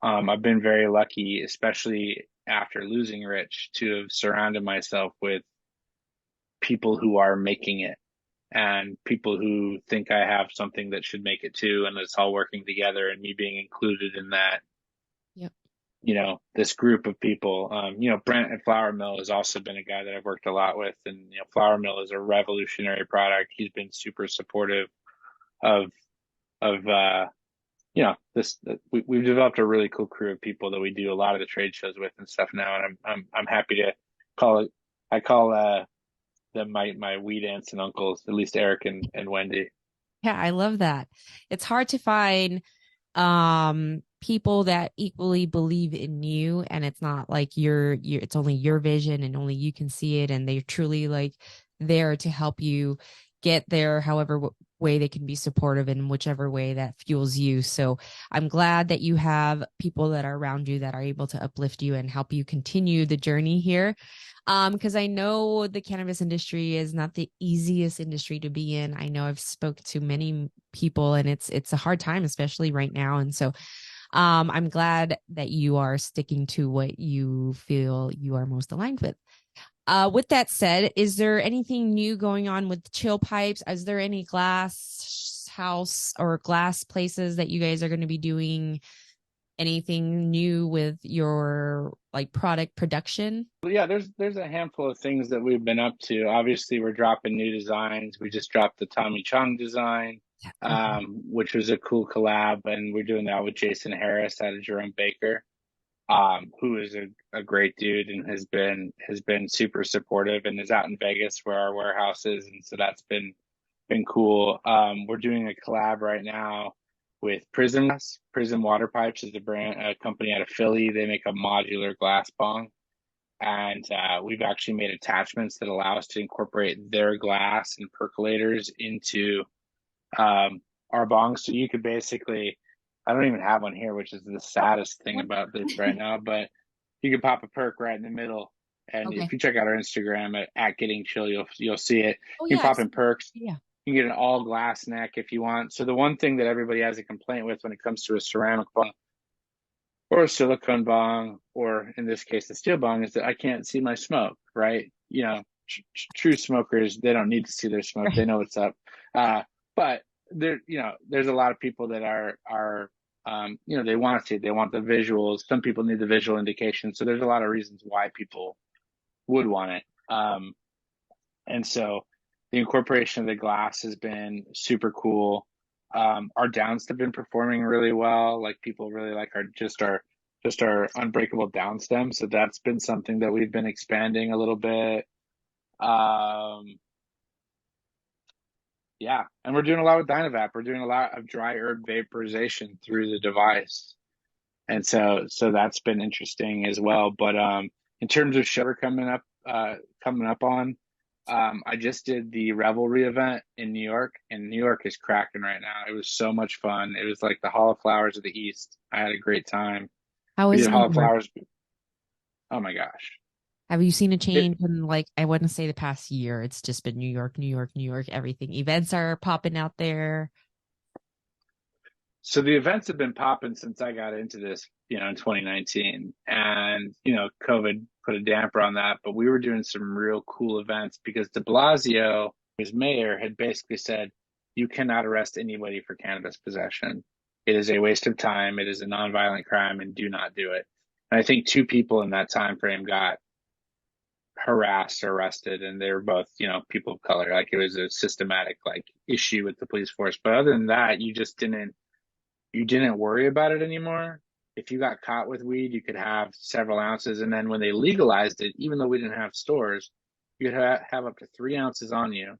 [SPEAKER 2] I've been very lucky, especially after losing Rich, to have surrounded myself with people who are making it and people who think I have something that should make it too. And it's all working together and me being included in that,
[SPEAKER 1] Yep.
[SPEAKER 2] this group of people. Brent at Flour Mill has also been a guy that I've worked a lot with. And, Flour Mill is a revolutionary product. He's been super supportive of, of, this we've developed a really cool crew of people that we do a lot of the trade shows with and stuff now, and I'm happy to call it. I call them my weed aunts and uncles, at least Eric and Wendy.
[SPEAKER 1] Yeah, I love that. It's hard to find people that equally believe in you, and it's not like you're it's only your vision and only you can see it, and they're truly like there to help you get there however way they can be supportive in whichever way that fuels you. So I'm glad that you have people that are around you that are able to uplift you and help you continue the journey here. Because I know the cannabis industry is not the easiest industry to be in. I know I've spoke to many people, and it's a hard time, especially right now. And so I'm glad that you are sticking to what you feel you are most aligned with. With that said, is there anything new going on with chill pipes? Is there any glass house or glass places that you guys are going to be doing anything new with your like product production?
[SPEAKER 2] But yeah, there's a handful of things that we've been up to. Obviously, we're dropping new designs. We just dropped the Tommy Chung design,
[SPEAKER 1] Mhm.
[SPEAKER 2] which was a cool collab, and we're doing that with Jason Harris out of Jerome Baker, who is a great dude and has been super supportive and is out in Vegas where our warehouse is, and so that's been cool. We're doing a collab right now with Prism. Prism Water Pipes is a company out of Philly. They make a modular glass bong, and we've actually made attachments that allow us to incorporate their glass and percolators into our bongs. So you could basically, I don't even have one here, which is the saddest thing
[SPEAKER 1] What?
[SPEAKER 2] about this right now, but you can pop a perk right in the middle. And
[SPEAKER 1] Okay.
[SPEAKER 2] if you check out our Instagram at Getting Chill, you'll see it.
[SPEAKER 1] Oh
[SPEAKER 2] You
[SPEAKER 1] yeah,
[SPEAKER 2] can
[SPEAKER 1] I've
[SPEAKER 2] pop in
[SPEAKER 1] seen.
[SPEAKER 2] perks.
[SPEAKER 1] Yeah.
[SPEAKER 2] You can get an all glass neck if you want. So the one thing that everybody has a complaint with when it comes to a ceramic bong or a silicone bong, or in this case, the steel bong, is that I can't see my smoke, right? True smokers, they don't need to see their smoke. They
[SPEAKER 1] Right.
[SPEAKER 2] know what's up. But there's a lot of people that they want to see, they want the visuals. Some people need the visual indication. So there's a lot of reasons why people would want it. And so the incorporation of the glass has been super cool. Our downs have been performing really well. Like people really like our unbreakable down stem. So that's been something that we've been expanding a little bit. Um, yeah, and we're doing a lot with Dynavap. We're doing a lot of dry herb vaporization through the device, and so that's been interesting as well. But in terms of show coming up on, I just did the Revelry event in New York, and New York is cracking right now. It was so much fun. It was like the Hall of Flowers of the East. I had a great time.
[SPEAKER 1] How
[SPEAKER 2] We
[SPEAKER 1] is
[SPEAKER 2] did
[SPEAKER 1] New
[SPEAKER 2] Hall of
[SPEAKER 1] York?
[SPEAKER 2] Flowers. Oh my gosh.
[SPEAKER 1] Have you seen a
[SPEAKER 2] It,
[SPEAKER 1] change in, like, I wouldn't say the past year. It's just been New York, New York, New York, everything. Events are popping out there.
[SPEAKER 2] so the events have been popping since I got into this, in 2019, and COVID put a damper on that. But we were doing some real cool events because De Blasio, his mayor, had basically said, "You cannot arrest anybody for cannabis possession. It is a waste of time. It is a nonviolent crime, and do not do it." And I think two people in that time frame got harassed or arrested, and they were both, people of color. Like it was a systematic like issue with the police force. But other than that, you didn't worry about it anymore. If you got caught with weed, you could have several ounces. And then when they legalized it, even though we didn't have stores, you could have up to 3 ounces on you,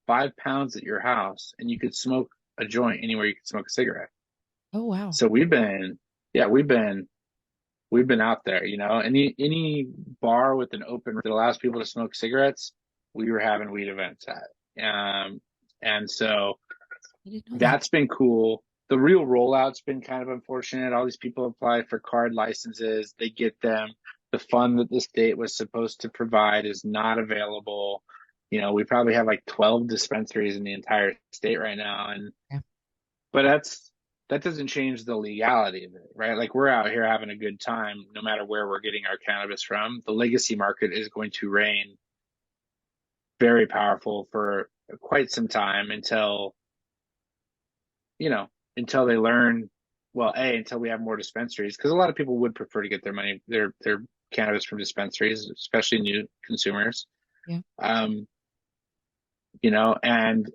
[SPEAKER 2] 5 pounds at your house, and you could smoke a joint anywhere you could smoke a cigarette.
[SPEAKER 1] Oh wow.
[SPEAKER 2] So yeah, we've been out there, any bar with an open that allows people to smoke cigarettes, we were having weed events at. And so
[SPEAKER 1] I didn't know that.
[SPEAKER 2] that's been cool. The real rollout's been kind of unfortunate. All these people apply for card licenses, they get them. The fund that the state was supposed to provide is not available. We probably have like 12 dispensaries in the entire state right now, and
[SPEAKER 1] Yeah.
[SPEAKER 2] but that doesn't change the legality of it, right? Like we're out here having a good time no matter where we're getting our cannabis from. The legacy market is going to reign very powerful for quite some time you know, until they learn, well, until we have more dispensaries, because a lot of people would prefer to get their cannabis from dispensaries, especially new consumers.
[SPEAKER 1] Yeah.
[SPEAKER 2] Um, and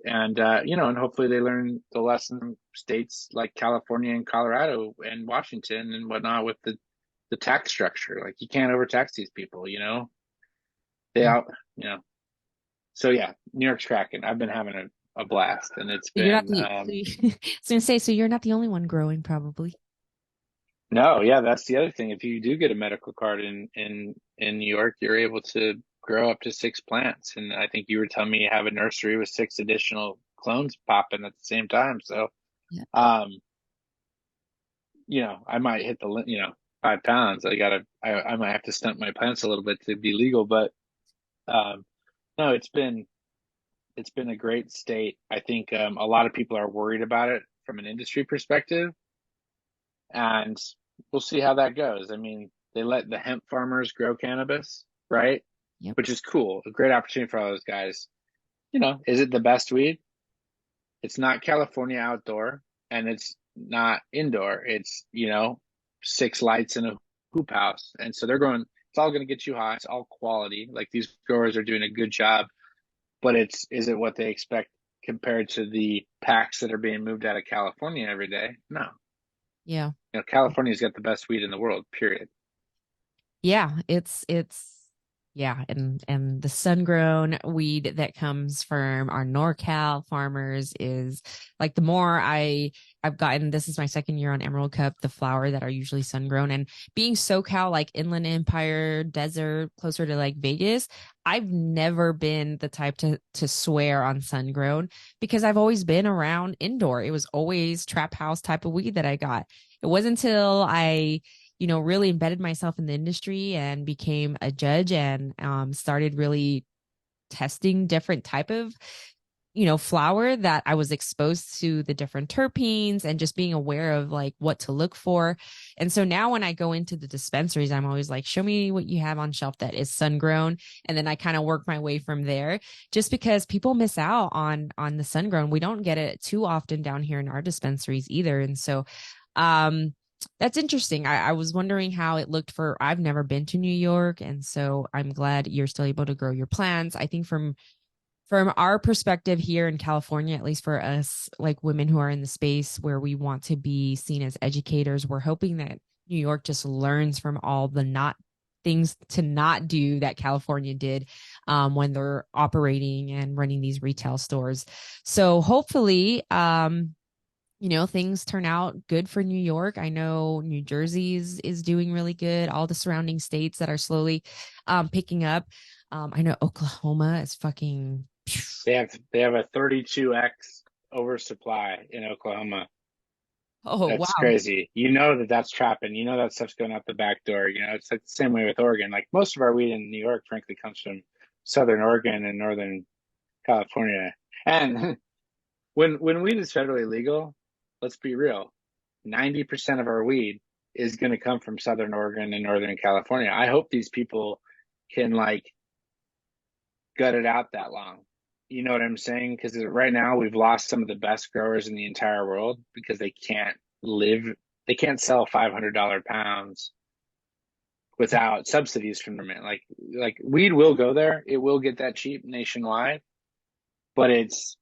[SPEAKER 2] hopefully they learn the lesson from states like California and Colorado and Washington and whatnot with the tax structure. Like you can't overtax these people, they
[SPEAKER 1] Yeah.
[SPEAKER 2] out, you know. So yeah, New York's cracking. I've been having a blast, and it's
[SPEAKER 1] So you're not
[SPEAKER 2] been
[SPEAKER 1] the I was gonna say, so you're not the only one growing, probably.
[SPEAKER 2] no, yeah, that's the other thing. If you do get a medical card in New York, you're able to grow up to 6 plants, and I think you were telling me you have a nursery with 6 additional clones popping at the same time. So,
[SPEAKER 1] Yeah.
[SPEAKER 2] um, I might hit the 5 pounds. I might have to stunt my plants a little bit to be legal, but um, no, it's been a great state. I think a lot of people are worried about it from an industry perspective, and we'll see how that goes. I mean, they let the hemp farmers grow cannabis, right?
[SPEAKER 1] Yep.
[SPEAKER 2] Which is cool. A great opportunity for all those guys. Is it the best weed? It's not California outdoor, and it's not indoor. It's, 6 lights in a hoop house. And so they're going, it's all going to get you high. It's all quality. Like these growers are doing a good job, but is it what they expect compared to the packs that are being moved out of California every day? No.
[SPEAKER 1] Yeah.
[SPEAKER 2] California's got the best weed in the world, period.
[SPEAKER 1] Yeah. It's Yeah, and the sun grown weed that comes from our NorCal farmers is like the more I've gotten, this is my second year on Emerald Cup, the flower that are usually sun grown, and being SoCal, like Inland Empire desert closer to like Vegas, I've never been the type to swear on sun grown because I've always been around indoor. It was always trap house type of weed that I got. It wasn't until I really embedded myself in the industry and became a judge and started really testing different type of flower that I was exposed to the different terpenes and just being aware of like what to look for. And so now when I go into the dispensaries, I'm always like, show me what you have on shelf that is sun grown. And then I kind of work my way from there just because people miss out on the sun grown. We don't get it too often down here in our dispensaries either. And so um that's interesting. I was wondering how it looked for, I've never been to New York. And so I'm glad you're still able to grow your plants. I think from our perspective here in California, at least for us, like women who are in the space where we want to be seen as educators, we're hoping that New York just learns from all the not things to not do that California did when they're operating and running these retail stores. So hopefully, things turn out good for New York. I know New Jersey is doing really good. All the surrounding states that are slowly picking up. I know Oklahoma is fucking.
[SPEAKER 2] They have a 32x oversupply in Oklahoma.
[SPEAKER 1] Oh
[SPEAKER 2] That's
[SPEAKER 1] wow.
[SPEAKER 2] crazy. You know that's trapping. You know that stuff's going out the back door. It's like the same way with Oregon. Like most of our weed in New York, frankly, comes from Southern Oregon and Northern California. And when weed is federally legal, let's be real, 90% of our weed is going to come from Southern Oregon and Northern California. I hope these people can like gut it out that long. You know what I'm saying? Because right now we've lost some of the best growers in the entire world because they can't sell $500 pounds without subsidies from the government. Like weed will go there, it will get that cheap nationwide, but it's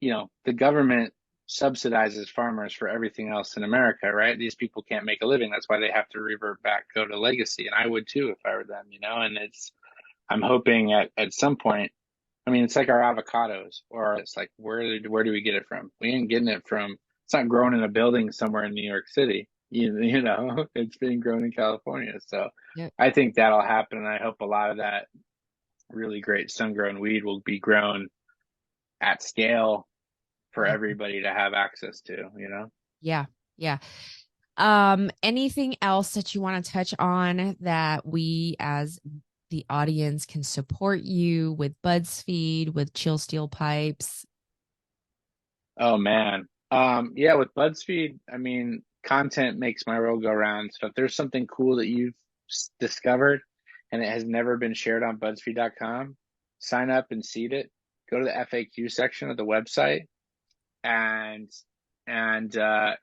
[SPEAKER 2] the government subsidizes farmers for everything else in America, right? These people can't make a living. That's why they have to revert back, go to legacy. And I would too if I were them, and I'm hoping at some point, I mean, it's like our avocados, or it's like, where do we get it from? We ain't getting it from, it's not grown in a building somewhere in New York City. It's being grown in California. So
[SPEAKER 1] Yeah.
[SPEAKER 2] I think that'll happen. And I hope a lot of that really great sun grown weed will be grown at scale for
[SPEAKER 1] Yeah.
[SPEAKER 2] everybody to have access to.
[SPEAKER 1] Yeah. Yeah. Anything else that you want to touch on that we as the audience can support you with BudsFeed, with Chill Steel Pipes?
[SPEAKER 2] Oh man. Yeah, with BuzzFeed, I mean, content makes my world go round. So if there's something cool that you've discovered and it has never been shared on BuzzFeed.com, sign up and seed it. Go to the FAQ section of the website and and uh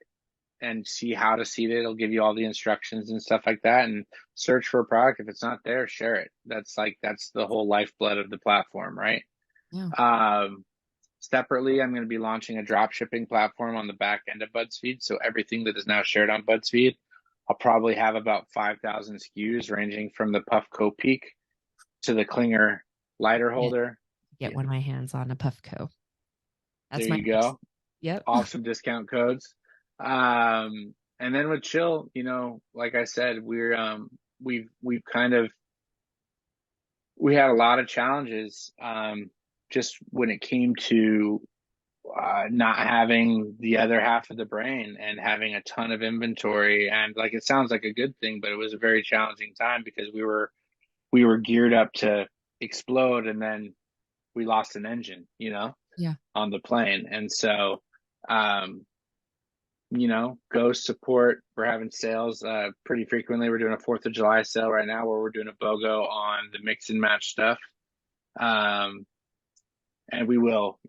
[SPEAKER 2] and see how to seed it. It'll give you all the instructions and stuff like that, and search for a product. If it's not there, share it. That's the whole lifeblood of the platform, right?
[SPEAKER 1] Yeah.
[SPEAKER 2] Um Separately, I'm going to be launching a drop shipping platform on the back end of BuzzFeed. So everything that is now shared on BuzzFeed, I'll probably have about 5,000 SKUs ranging from the Puffco Peak to the Klinger lighter
[SPEAKER 1] Get
[SPEAKER 2] holder.
[SPEAKER 1] get one of my hands on a Puffco.
[SPEAKER 2] There
[SPEAKER 1] That's my
[SPEAKER 2] you
[SPEAKER 1] next.
[SPEAKER 2] go.
[SPEAKER 1] Yep.
[SPEAKER 2] Awesome discount codes. And then with Chill, like I said, we've kind of we had a lot of challenges just when it came to not having the other half of the brain and having a ton of inventory. And like it sounds like a good thing, but it was a very challenging time because we were geared up to explode, and then we lost an engine,
[SPEAKER 1] Yeah.
[SPEAKER 2] on the plane. And so um go support. We're having sales pretty frequently. We're doing a 4th of July sale right now where we're doing a BOGO on the mix and match stuff. Um, and we will,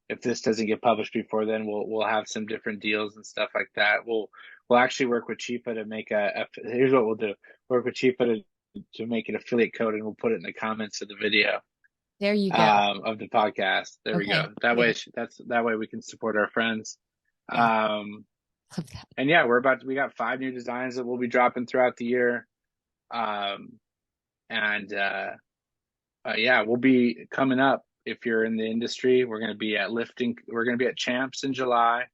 [SPEAKER 2] if this doesn't get published before then, we'll have some different deals and stuff like that. We'll actually work with Chifa to make here's what we'll do. Work with Chifa to make an affiliate code, and we'll put it in the comments of the video
[SPEAKER 1] There you go.
[SPEAKER 2] of the podcast. There we
[SPEAKER 1] Okay.
[SPEAKER 2] go. That
[SPEAKER 1] Yeah.
[SPEAKER 2] way that way we can support our friends.
[SPEAKER 1] Yeah.
[SPEAKER 2] Um,
[SPEAKER 1] Love that.
[SPEAKER 2] and yeah, we got 5 new designs that we'll be dropping throughout the year. Um, and yeah, we'll be coming up. If you're in the industry, we're going to be at Champs in July.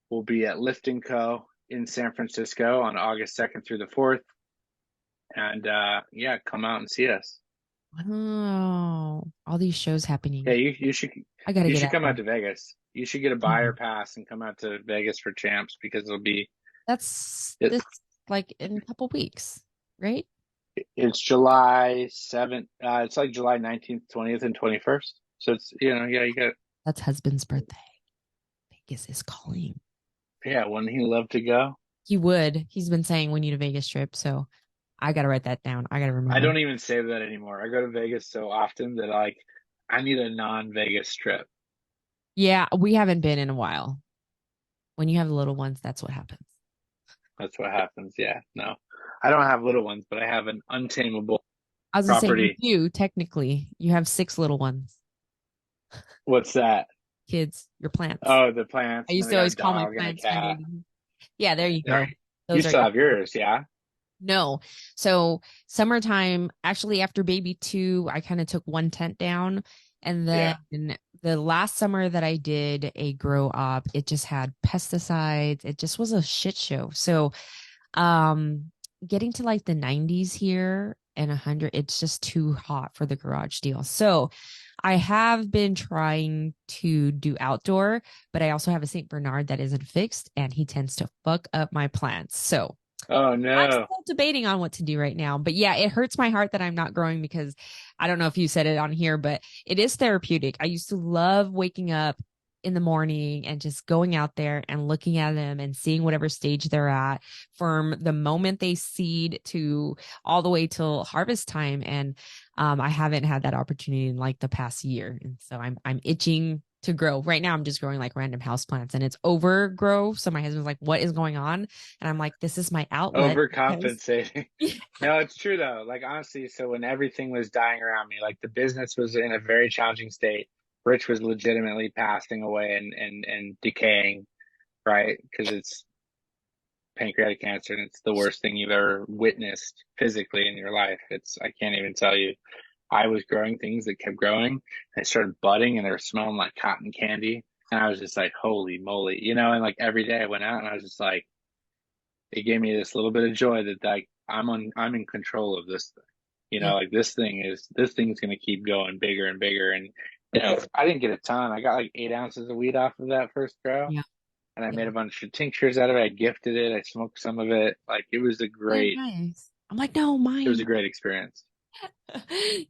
[SPEAKER 2] We'll be at Lift and Co in San Francisco on August 2nd through the 4th. And yeah, come out and see us.
[SPEAKER 1] Oh, all these shows
[SPEAKER 2] Yeah,
[SPEAKER 1] happening.
[SPEAKER 2] you should
[SPEAKER 1] I gotta
[SPEAKER 2] you
[SPEAKER 1] get
[SPEAKER 2] should
[SPEAKER 1] out
[SPEAKER 2] come out
[SPEAKER 1] there.
[SPEAKER 2] to Vegas. You should get a buyer
[SPEAKER 1] Mhm.
[SPEAKER 2] pass and come out to Vegas for Champs because
[SPEAKER 1] That's
[SPEAKER 2] it,
[SPEAKER 1] this like in a couple weeks, right?
[SPEAKER 2] it's July 7th. It's like July 19th, 20th, and 21st. So it's yeah, you got
[SPEAKER 1] That's husband's birthday. Vegas is calling.
[SPEAKER 2] yeah, wouldn't he love to go?
[SPEAKER 1] He would. He's been saying we need a Vegas trip, so I gotta write that down. I gotta
[SPEAKER 2] I
[SPEAKER 1] remember.
[SPEAKER 2] don't even say that anymore. I go to Vegas so often that like I need a non-Vegas trip.
[SPEAKER 1] Yeah, we haven't been in a while. When you have little ones, that's what happens.
[SPEAKER 2] That's what happens. Yeah, no. I don't have little ones, but I have an untamable
[SPEAKER 1] I was gonna say you
[SPEAKER 2] property.
[SPEAKER 1] do technically. You have six little ones,
[SPEAKER 2] What's that?
[SPEAKER 1] kids, your plants.
[SPEAKER 2] Oh, the
[SPEAKER 1] I
[SPEAKER 2] plants. And
[SPEAKER 1] used
[SPEAKER 2] then
[SPEAKER 1] to
[SPEAKER 2] we got a
[SPEAKER 1] always call my
[SPEAKER 2] dog and a
[SPEAKER 1] plants my
[SPEAKER 2] cat.
[SPEAKER 1] baby. Yeah, there you go.
[SPEAKER 2] You
[SPEAKER 1] Those are
[SPEAKER 2] still have yours, yeah?
[SPEAKER 1] no. So summertime, actually after baby two, I kind of took one tent down. And then
[SPEAKER 2] Yeah.
[SPEAKER 1] the last summer that I did a grow op, it just had pesticides. It just was a shit show. So getting to like the 90s here and 100, it's just too hot for the garage deal. So I have been trying to do outdoor, but I also have a St. Bernard that isn't fixed and he tends to fuck up my plants. So
[SPEAKER 2] Oh
[SPEAKER 1] I'm
[SPEAKER 2] no.
[SPEAKER 1] still debating on what to do right now. But yeah, it hurts my heart that I'm not growing because I don't know if you said it on here, but it is therapeutic. I used to love waking up in the morning and just going out there and looking at them and seeing whatever stage they're at from the moment they seed to all the way till harvest time. And I haven't had that opportunity in like the past year. And so I'm itching to grow. Right now I'm just growing like random house plants and it's overgrow. So my husband's like, what is going on? And I'm like, this is my outlet because
[SPEAKER 2] Overcompensating. No, it's true though. Like honestly, so when everything was dying around me, like the business was in a very challenging state. Rich was legitimately passing away and decaying, right? Because it's pancreatic cancer and it's the worst thing you've ever witnessed physically in your life. I can't even tell you. I was growing things that kept growing. They started budding and they were smelling like cotton candy. And I was just like, holy moly, and like every day I went out and I was just like, it gave me this little bit of joy that like I'm in control of this thing.
[SPEAKER 1] yeah,
[SPEAKER 2] Like this thing's gonna keep going bigger and bigger. And I didn't get a ton. I got like 8 ounces of weed off of that first grow.
[SPEAKER 1] yeah,
[SPEAKER 2] And I made
[SPEAKER 1] yeah.
[SPEAKER 2] a bunch of tinctures out of it. I gifted it. I smoked some of it. Like
[SPEAKER 1] Very nice. I'm like, no,
[SPEAKER 2] it was a
[SPEAKER 1] mine.
[SPEAKER 2] great experience.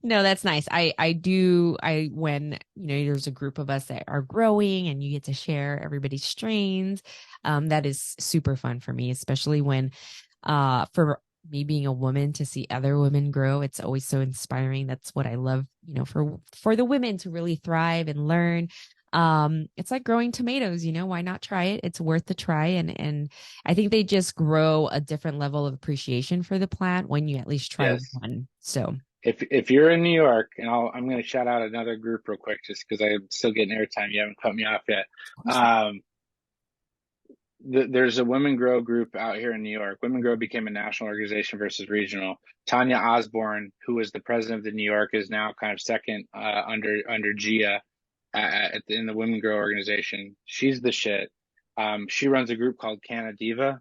[SPEAKER 1] No, that's nice. I do I when there's a group of us that are growing and you get to share everybody's strains. That is super fun for me, especially when for me being a woman to see other women grow. It's always so inspiring. That's what I love, for the women to really thrive and learn. It's like growing tomatoes, why not try it? It's worth the try and I think they just grow a different level of appreciation for the plant when you at least try
[SPEAKER 2] Yes.
[SPEAKER 1] one. So,
[SPEAKER 2] If you're in New York, and I'm going to shout out another group real quick, just because I'm still getting airtime. You haven't cut me off yet.
[SPEAKER 1] of course not.
[SPEAKER 2] Um, there's a Women Grow group out here in New York. Women Grow became a national organization versus regional. Tanya Osborne, who was the president of the New York, is now kind of second under Gia in the Women Grow organization. She's the shit. She runs a group called Canna Diva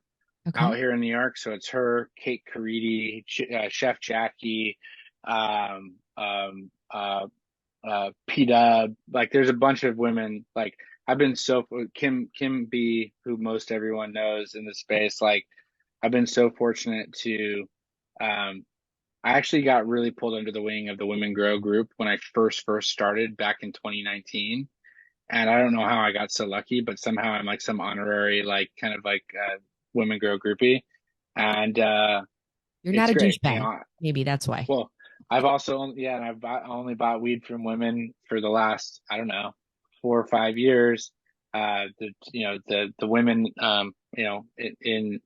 [SPEAKER 1] Okay.
[SPEAKER 2] out here in New York. So it's her, Kate Caridi, Chef Jackie, um, um, uh, P Dub. Like, there's a bunch of women. Like, I've been so Kim B, who most everyone knows in the space. Like, I've been so fortunate to. Um, I actually got really pulled under the wing of the Women Grow group when I first started back in 2019. And I don't know how I got so lucky, but somehow I'm like some honorary, like kind of like Women Grow groupie, and
[SPEAKER 1] You're not
[SPEAKER 2] it's
[SPEAKER 1] a
[SPEAKER 2] great.
[SPEAKER 1] douchebag. Maybe that's why.
[SPEAKER 2] Well, I've also yeah, and only bought weed from women for the last I don't know 4 or 5 years. The women in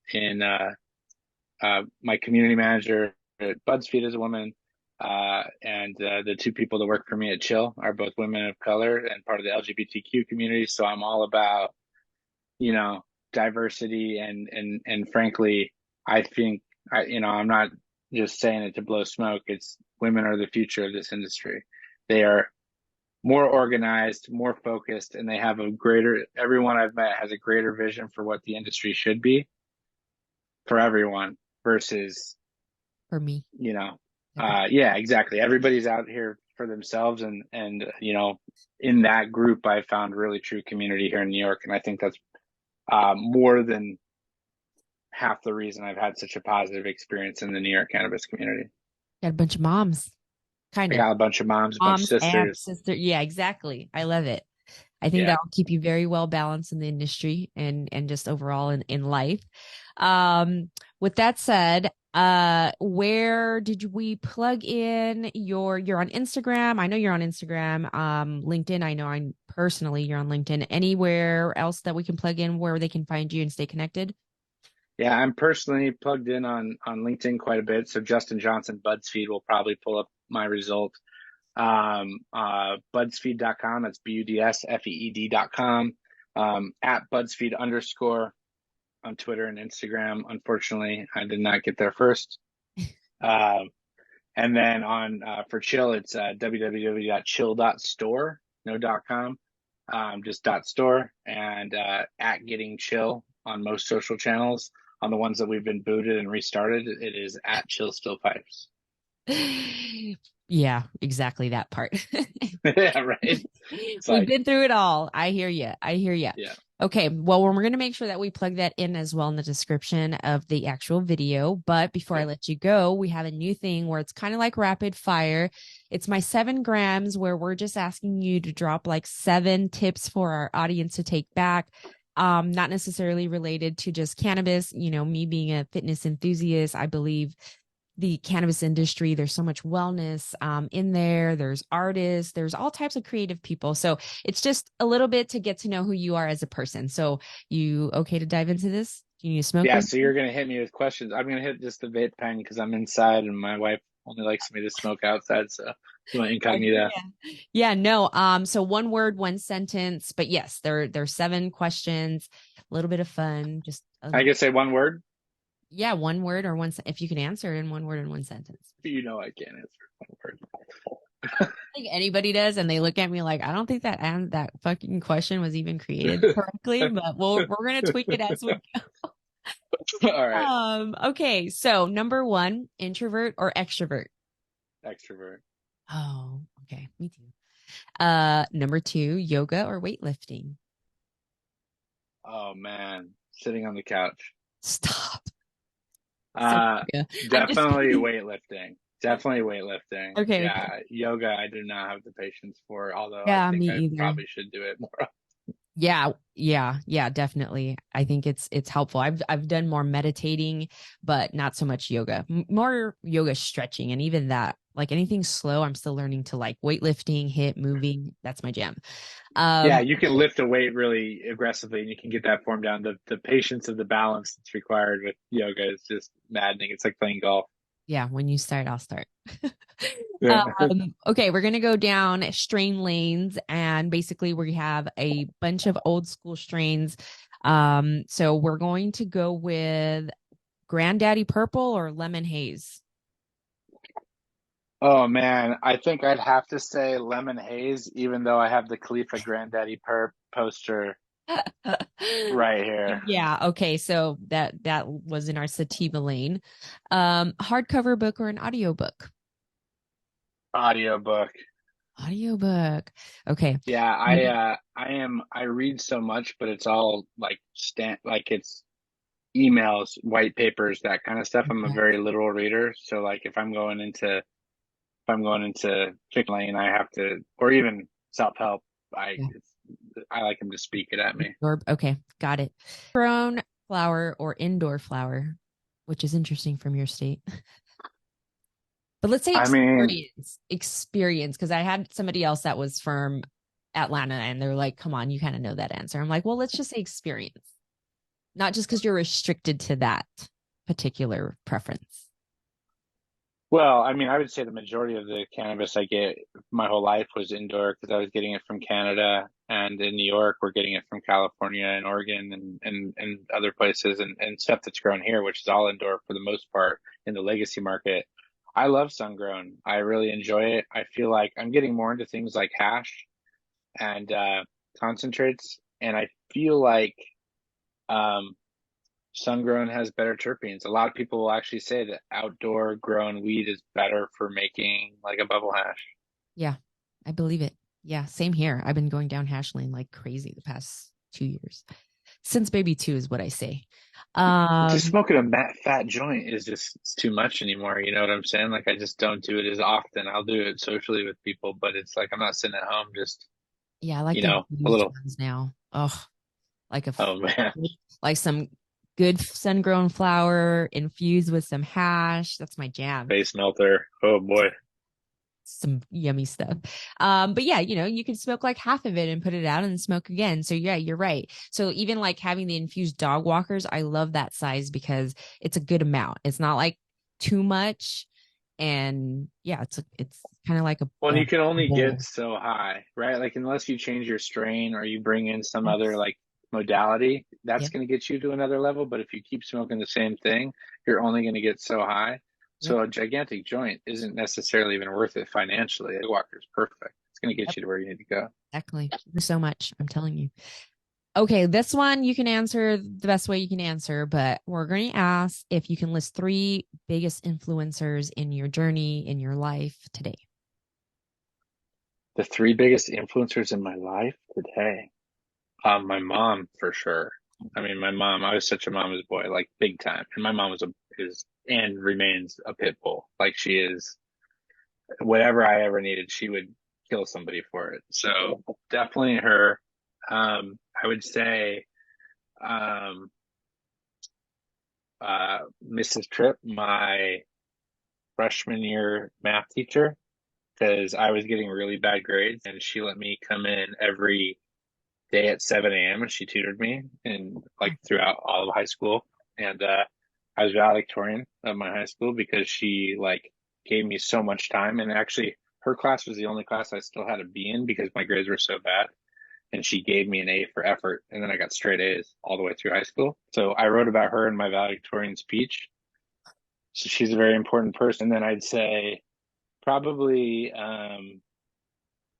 [SPEAKER 2] my community manager at BUDSFEED is a woman. And the two people that work for me at Chill are both women of color and part of the LGBTQ community. So I'm all about, you know, diversity and frankly, I think I'm not. just saying it to blow smoke. It's women are the future of this industry. They are more organized, more focused, and they have a greater, everyone I've met has a greater vision for what the industry should be for everyone versus,
[SPEAKER 1] For me.
[SPEAKER 2] you know,
[SPEAKER 1] Okay.
[SPEAKER 2] yeah, exactly. Everybody's out here for themselves, and in that group, I found really true community here in New York, and I think that's more than half the reason I've had such a positive experience in the New York cannabis community.
[SPEAKER 1] Got a bunch of moms, kind
[SPEAKER 2] I
[SPEAKER 1] of
[SPEAKER 2] got a bunch of moms, a bunch of
[SPEAKER 1] moms and
[SPEAKER 2] sisters.
[SPEAKER 1] sister. Yeah, exactly. I love it. I think
[SPEAKER 2] Yeah.
[SPEAKER 1] that'll keep you very well balanced in the industry and just overall in life. With that said, where did we plug in you're on Instagram? I know you're on Instagram. LinkedIn, I know I'm personally you're on LinkedIn. Anywhere else that we can plug in where they can find you and stay connected?
[SPEAKER 2] Yeah, I'm personally plugged in on LinkedIn quite a bit. So Justin Johnson BudsFeed will probably pull up my result. BudsFeed.com. That's BUDSFEED.com. At BudsFeed underscore on Twitter and Instagram. Unfortunately, I did not get there first. And then on for Chill, it's www.chill.store, no .com, just .store, and at Getting Chill on most social channels. On the ones that we've been booted and restarted, it is at Chill Still Pipes.
[SPEAKER 1] Yeah, exactly that part.
[SPEAKER 2] Yeah, right. It's
[SPEAKER 1] We've
[SPEAKER 2] like,
[SPEAKER 1] been through it all. I hear you. I hear you.
[SPEAKER 2] yeah,
[SPEAKER 1] Okay, well, we're going to make sure that we plug that in as well in the description of the actual video. But before I
[SPEAKER 2] cool.
[SPEAKER 1] let you go, we have a new thing where it's kind of like rapid fire. It's my 7 grams where we're just asking you to drop like 7 tips for our audience to take back. Not necessarily related to just cannabis. You know, me being a fitness enthusiast, I believe the cannabis industry. There's so much wellness in there. There's artists. There's all types of creative people. So it's just a little bit to get to know who you are as a person. So you okay to dive into this? Do you need to smoke
[SPEAKER 2] Yeah,
[SPEAKER 1] or
[SPEAKER 2] so you're gonna hit me with questions. I'm gonna hit just the vape pen because I'm inside and my wife only likes me to smoke outside. So you want
[SPEAKER 1] I hear
[SPEAKER 2] incognito?
[SPEAKER 1] ya. Yeah, no. So one word, one sentence. But yes, there's 7 questions. A little bit of fun. Just
[SPEAKER 2] I can say one word.
[SPEAKER 1] yeah, one word or if you can answer it in one word and one sentence.
[SPEAKER 2] You know I can't answer one word.
[SPEAKER 1] Think anybody does, and they look at me like I don't think that fucking question was even created correctly, but we're gonna tweak it as we
[SPEAKER 2] All
[SPEAKER 1] go.
[SPEAKER 2] right,
[SPEAKER 1] Okay, so number one, introvert or extrovert?
[SPEAKER 2] extrovert.
[SPEAKER 1] Oh, okay, me too. Number two, yoga or weightlifting?
[SPEAKER 2] Oh man, sitting on the couch.
[SPEAKER 1] Stop. So
[SPEAKER 2] Uh,
[SPEAKER 1] yoga. I'm just
[SPEAKER 2] definitely
[SPEAKER 1] kidding.
[SPEAKER 2] weightlifting. Definitely weightlifting.
[SPEAKER 1] Okay, okay.
[SPEAKER 2] Yeah, yoga I do not have the patience for, although I
[SPEAKER 1] Yeah,
[SPEAKER 2] think
[SPEAKER 1] me
[SPEAKER 2] I
[SPEAKER 1] either.
[SPEAKER 2] probably should do it more.
[SPEAKER 1] Yeah, yeah, definitely. I think it's helpful. I've done more meditating, but not so much yoga. More yoga stretching, and even that, like anything slow, I'm still learning to like weightlifting, hit, moving. That's my jam.
[SPEAKER 2] Yeah, you can
[SPEAKER 1] Okay.
[SPEAKER 2] lift a weight really aggressively and you can get that form down. The patience of the balance that's required with yoga is just maddening. It's like playing golf.
[SPEAKER 1] Yeah, when you start, I'll start.
[SPEAKER 2] Yeah.
[SPEAKER 1] Okay, we're gonna go down strain lanes, and basically we have a bunch of old school strains. So we're going to go with Granddaddy Purple or Lemon Haze.
[SPEAKER 2] Oh man, I think I'd have to say lemon haze, even though I have the Khalifa Granddaddy Perp poster right here.
[SPEAKER 1] Yeah, okay, so that was in our sativa lane. Hardcover book or an audiobook?
[SPEAKER 2] Audiobook.
[SPEAKER 1] Audiobook. Okay.
[SPEAKER 2] Yeah,
[SPEAKER 1] Me-
[SPEAKER 2] I read so much, but it's all like like it's emails, white papers, that kind of stuff. I'm a very literal reader, so like if I'm going into chick lane, I have to, or even self help.
[SPEAKER 1] Yeah.
[SPEAKER 2] I like them to speak it at me.
[SPEAKER 1] Okay, got it. Grown flower or indoor flower, which is interesting from your state. But let's say
[SPEAKER 2] I mean,
[SPEAKER 1] experience, because I had somebody else that was from Atlanta and they're like, come on, you kind of know that answer. I'm like, well, let's just say experience, not just because you're restricted to that particular preference.
[SPEAKER 2] well, I mean, I would say the majority of the cannabis I get my whole life was indoor because I was getting it from Canada. And in New York, we're getting it from California and Oregon and other places and stuff that's grown here, which is all indoor for the most part in the legacy market. I love sun grown. I really enjoy it. I feel like I'm getting more into things like hash and concentrates, and I feel like um, sun grown has better terpenes. A lot of people will actually say that outdoor grown weed is better for making like a bubble hash.
[SPEAKER 1] Yeah, I believe it. Yeah, same here. I've been going down hash lane like crazy the past 2 years. Since baby two is what I say.
[SPEAKER 2] Just
[SPEAKER 1] Um,
[SPEAKER 2] smoking a fat joint is just it's too much anymore. You know what I'm saying? Like I just don't do it as often. I'll do it socially with people, but it's like I'm not sitting at home just,
[SPEAKER 1] yeah, I like
[SPEAKER 2] you
[SPEAKER 1] the
[SPEAKER 2] know, a
[SPEAKER 1] infused
[SPEAKER 2] little.
[SPEAKER 1] ones now. Oh, like
[SPEAKER 2] Oh man,
[SPEAKER 1] like some good sun grown flour infused with some hash. That's my jam.
[SPEAKER 2] face melter. Oh boy.
[SPEAKER 1] Some yummy stuff. But yeah, you can smoke like half of it and put it out and smoke again. So yeah, you're right. So even like having the infused dog walkers, I love that size because it's a good amount. It's not like too much. And yeah, it's kind of like
[SPEAKER 2] Well, and
[SPEAKER 1] a
[SPEAKER 2] you can only get
[SPEAKER 1] bowl.
[SPEAKER 2] so high, right? Like unless you change your strain or you bring in some other
[SPEAKER 1] Yes.
[SPEAKER 2] like modality,
[SPEAKER 1] Yeah.
[SPEAKER 2] that's going to get you to another level. But if you keep smoking the same thing, you're only going to get so high.
[SPEAKER 1] Yep.
[SPEAKER 2] So a gigantic joint isn't necessarily even worth it financially. A walker's perfect. It's going to get
[SPEAKER 1] Yep.
[SPEAKER 2] you to where you need to go.
[SPEAKER 1] Exactly. There's so much. I'm telling you. Okay, this one you can answer the best way you can answer, but we're going to ask if you can list three biggest influencers in your journey in your life today.
[SPEAKER 2] The three biggest influencers in my life today. My mom for sure. I mean, my mom, I was such a mama's boy, like big time. And my mom is and remains a pit bull. Like she is whatever I ever needed, she would kill somebody for it. So definitely her. I would say, um, Mrs. Tripp, my freshman year math teacher, because I was getting really bad grades and she let me come in every day at 7 a.m. and she tutored me and like throughout all of high school. And I was valedictorian of my high school because she like gave me so much time. And actually, her class was the only class I still had a B in because my grades were so bad. And she gave me an A for effort. And then I got straight A's all the way through high school. So I wrote about her in my valedictorian speech. So she's a very important person. And then I'd say probably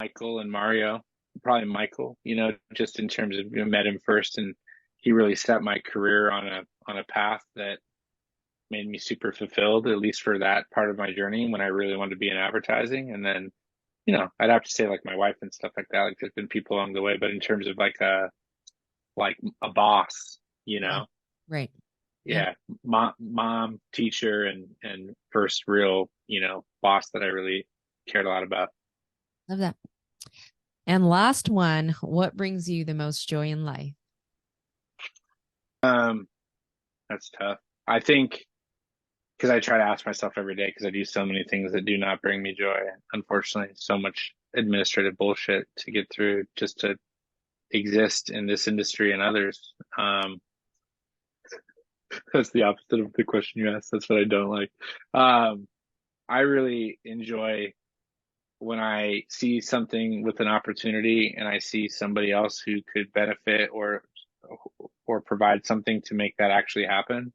[SPEAKER 2] Michael and Mario, probably Michael, just in terms of met him first and he really set my career on a path that made me super fulfilled, at least for that part of my journey when I really wanted to be in advertising. And then, I'd have to say like my wife and stuff like that. Like there's been people along the way, but in terms of like a boss,
[SPEAKER 1] Yeah. Right. Yeah.
[SPEAKER 2] yeah, mom, teacher, and first real, boss that I really cared a lot about.
[SPEAKER 1] Love that. And last one, what brings you the most joy in life?
[SPEAKER 2] Um, that's tough. I think because I try to ask myself every day because I do so many things that do not bring me joy. Unfortunately, so much administrative bullshit to get through just to exist in this industry and others. That's the opposite of the question you asked. That's what I don't like. Um, I really enjoy when I see something with an opportunity and I see somebody else who could benefit or provide something to make that actually happen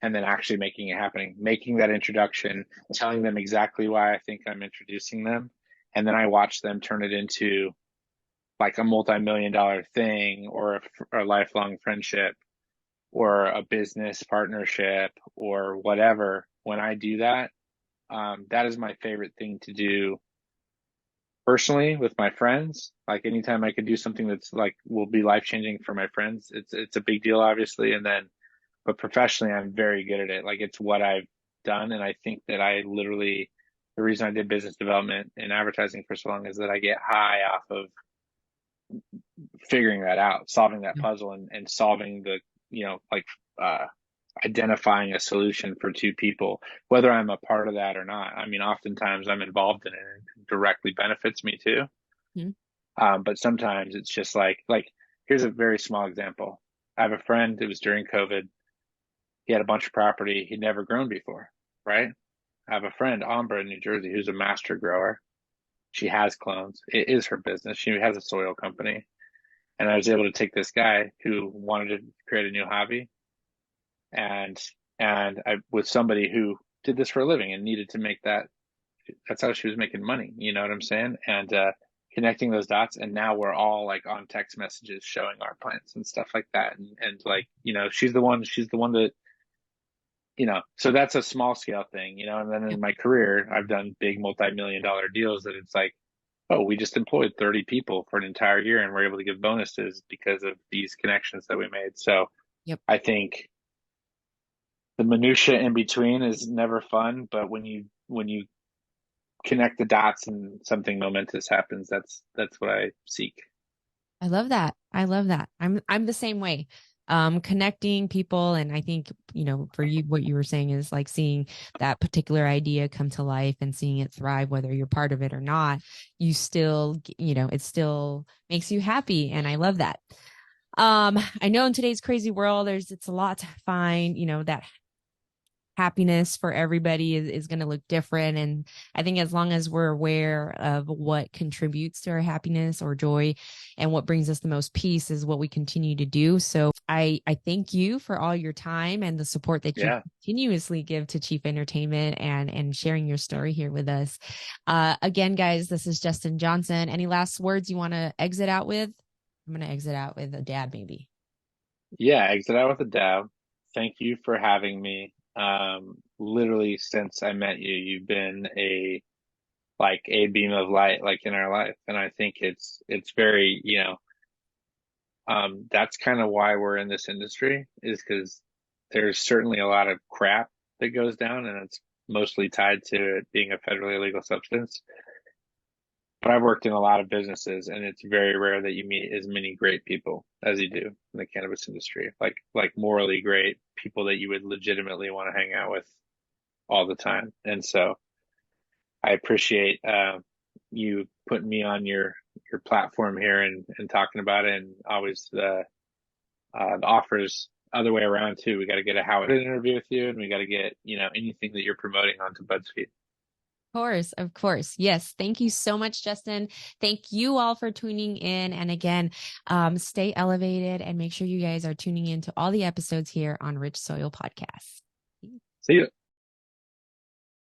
[SPEAKER 2] and then actually making it happening, making that introduction, telling them exactly why I think I'm introducing them. And then I watch them turn it into like a multi-million dollar thing or a lifelong friendship or a business partnership or whatever. When I do that, that is my favorite thing to do personally with my friends. Like anytime I could do something that's like will be life changing for my friends, it's a big deal, obviously. And then but professionally, I'm very good at it. Like it's what I've done. And I think that I literally, the reason I did business development and advertising for so long is that I get high off of figuring that out, solving that puzzle and solving the, like, identifying a solution for two people, whether I'm a part of that or not. I mean, oftentimes I'm involved in it and it directly benefits me too.
[SPEAKER 1] Hmm.
[SPEAKER 2] But sometimes it's just like, here's a very small example. I have a friend, it was during COVID. He had a bunch of property he'd never grown before, right? I have a friend, Ambra in New Jersey, who's a master grower. She has clones. It is her business. She has a soil company. And I was able to take this guy who wanted to create a new hobby and I with somebody who did this for a living and needed to make that. That's how she was making money. You know what I'm saying? And connecting those dots. And now we're all like on text messages showing our plants and stuff like that. And like, she's the one. She's the one that so that's a small scale thing, and then in my career, I've done big multi-million dollar deals that it's like, oh, we just employed 30 people for an entire year and we're able to give bonuses because of these connections that we made. So
[SPEAKER 1] Yep.
[SPEAKER 2] I think the minutia in between is never fun, but when you connect the dots and something momentous happens, that's what I seek.
[SPEAKER 1] I love that. I love that. I'm the same way. Connecting people, and I think, for you, what you were saying is like seeing that particular idea come to life and seeing it thrive, whether you're part of it or not, you still, it still makes you happy. And I love that. I know in today's crazy world, it's a lot to find, that happiness for everybody is going to look different. And I think as long as we're aware of what contributes to our happiness or joy and what brings us the most peace is what we continue to do. So I thank you for all your time and the support that you
[SPEAKER 2] Yeah.
[SPEAKER 1] continuously give to Chief Entertainment and sharing your story here with us. Again, guys, this is Justin Johnson. Any last words you want to exit out with? I'm going to exit out with a dab, maybe.
[SPEAKER 2] Yeah. Exit out with a dab. Thank you for having me. Literally since I met you, you've been a beam of light like in our life. And I think it's very, that's kind of why we're in this industry is because there's certainly a lot of crap that goes down and it's mostly tied to it being a federally illegal substance. But I've worked in a lot of businesses and it's very rare that you meet as many great people as you do in the cannabis industry. Like morally great people that you would legitimately want to hang out with all the time. And so I appreciate you putting me on your platform here and talking about it, and always the offers other way around too. We got to get a Howard interview with you, and we got to get anything that you're promoting onto BuzzFeed.
[SPEAKER 1] Course, of course. Yes. Thank you so much, Justin. Thank you all for tuning in. And again, stay elevated and make sure you guys are tuning in to all the episodes here on Rich Soil Podcast.
[SPEAKER 2] See you.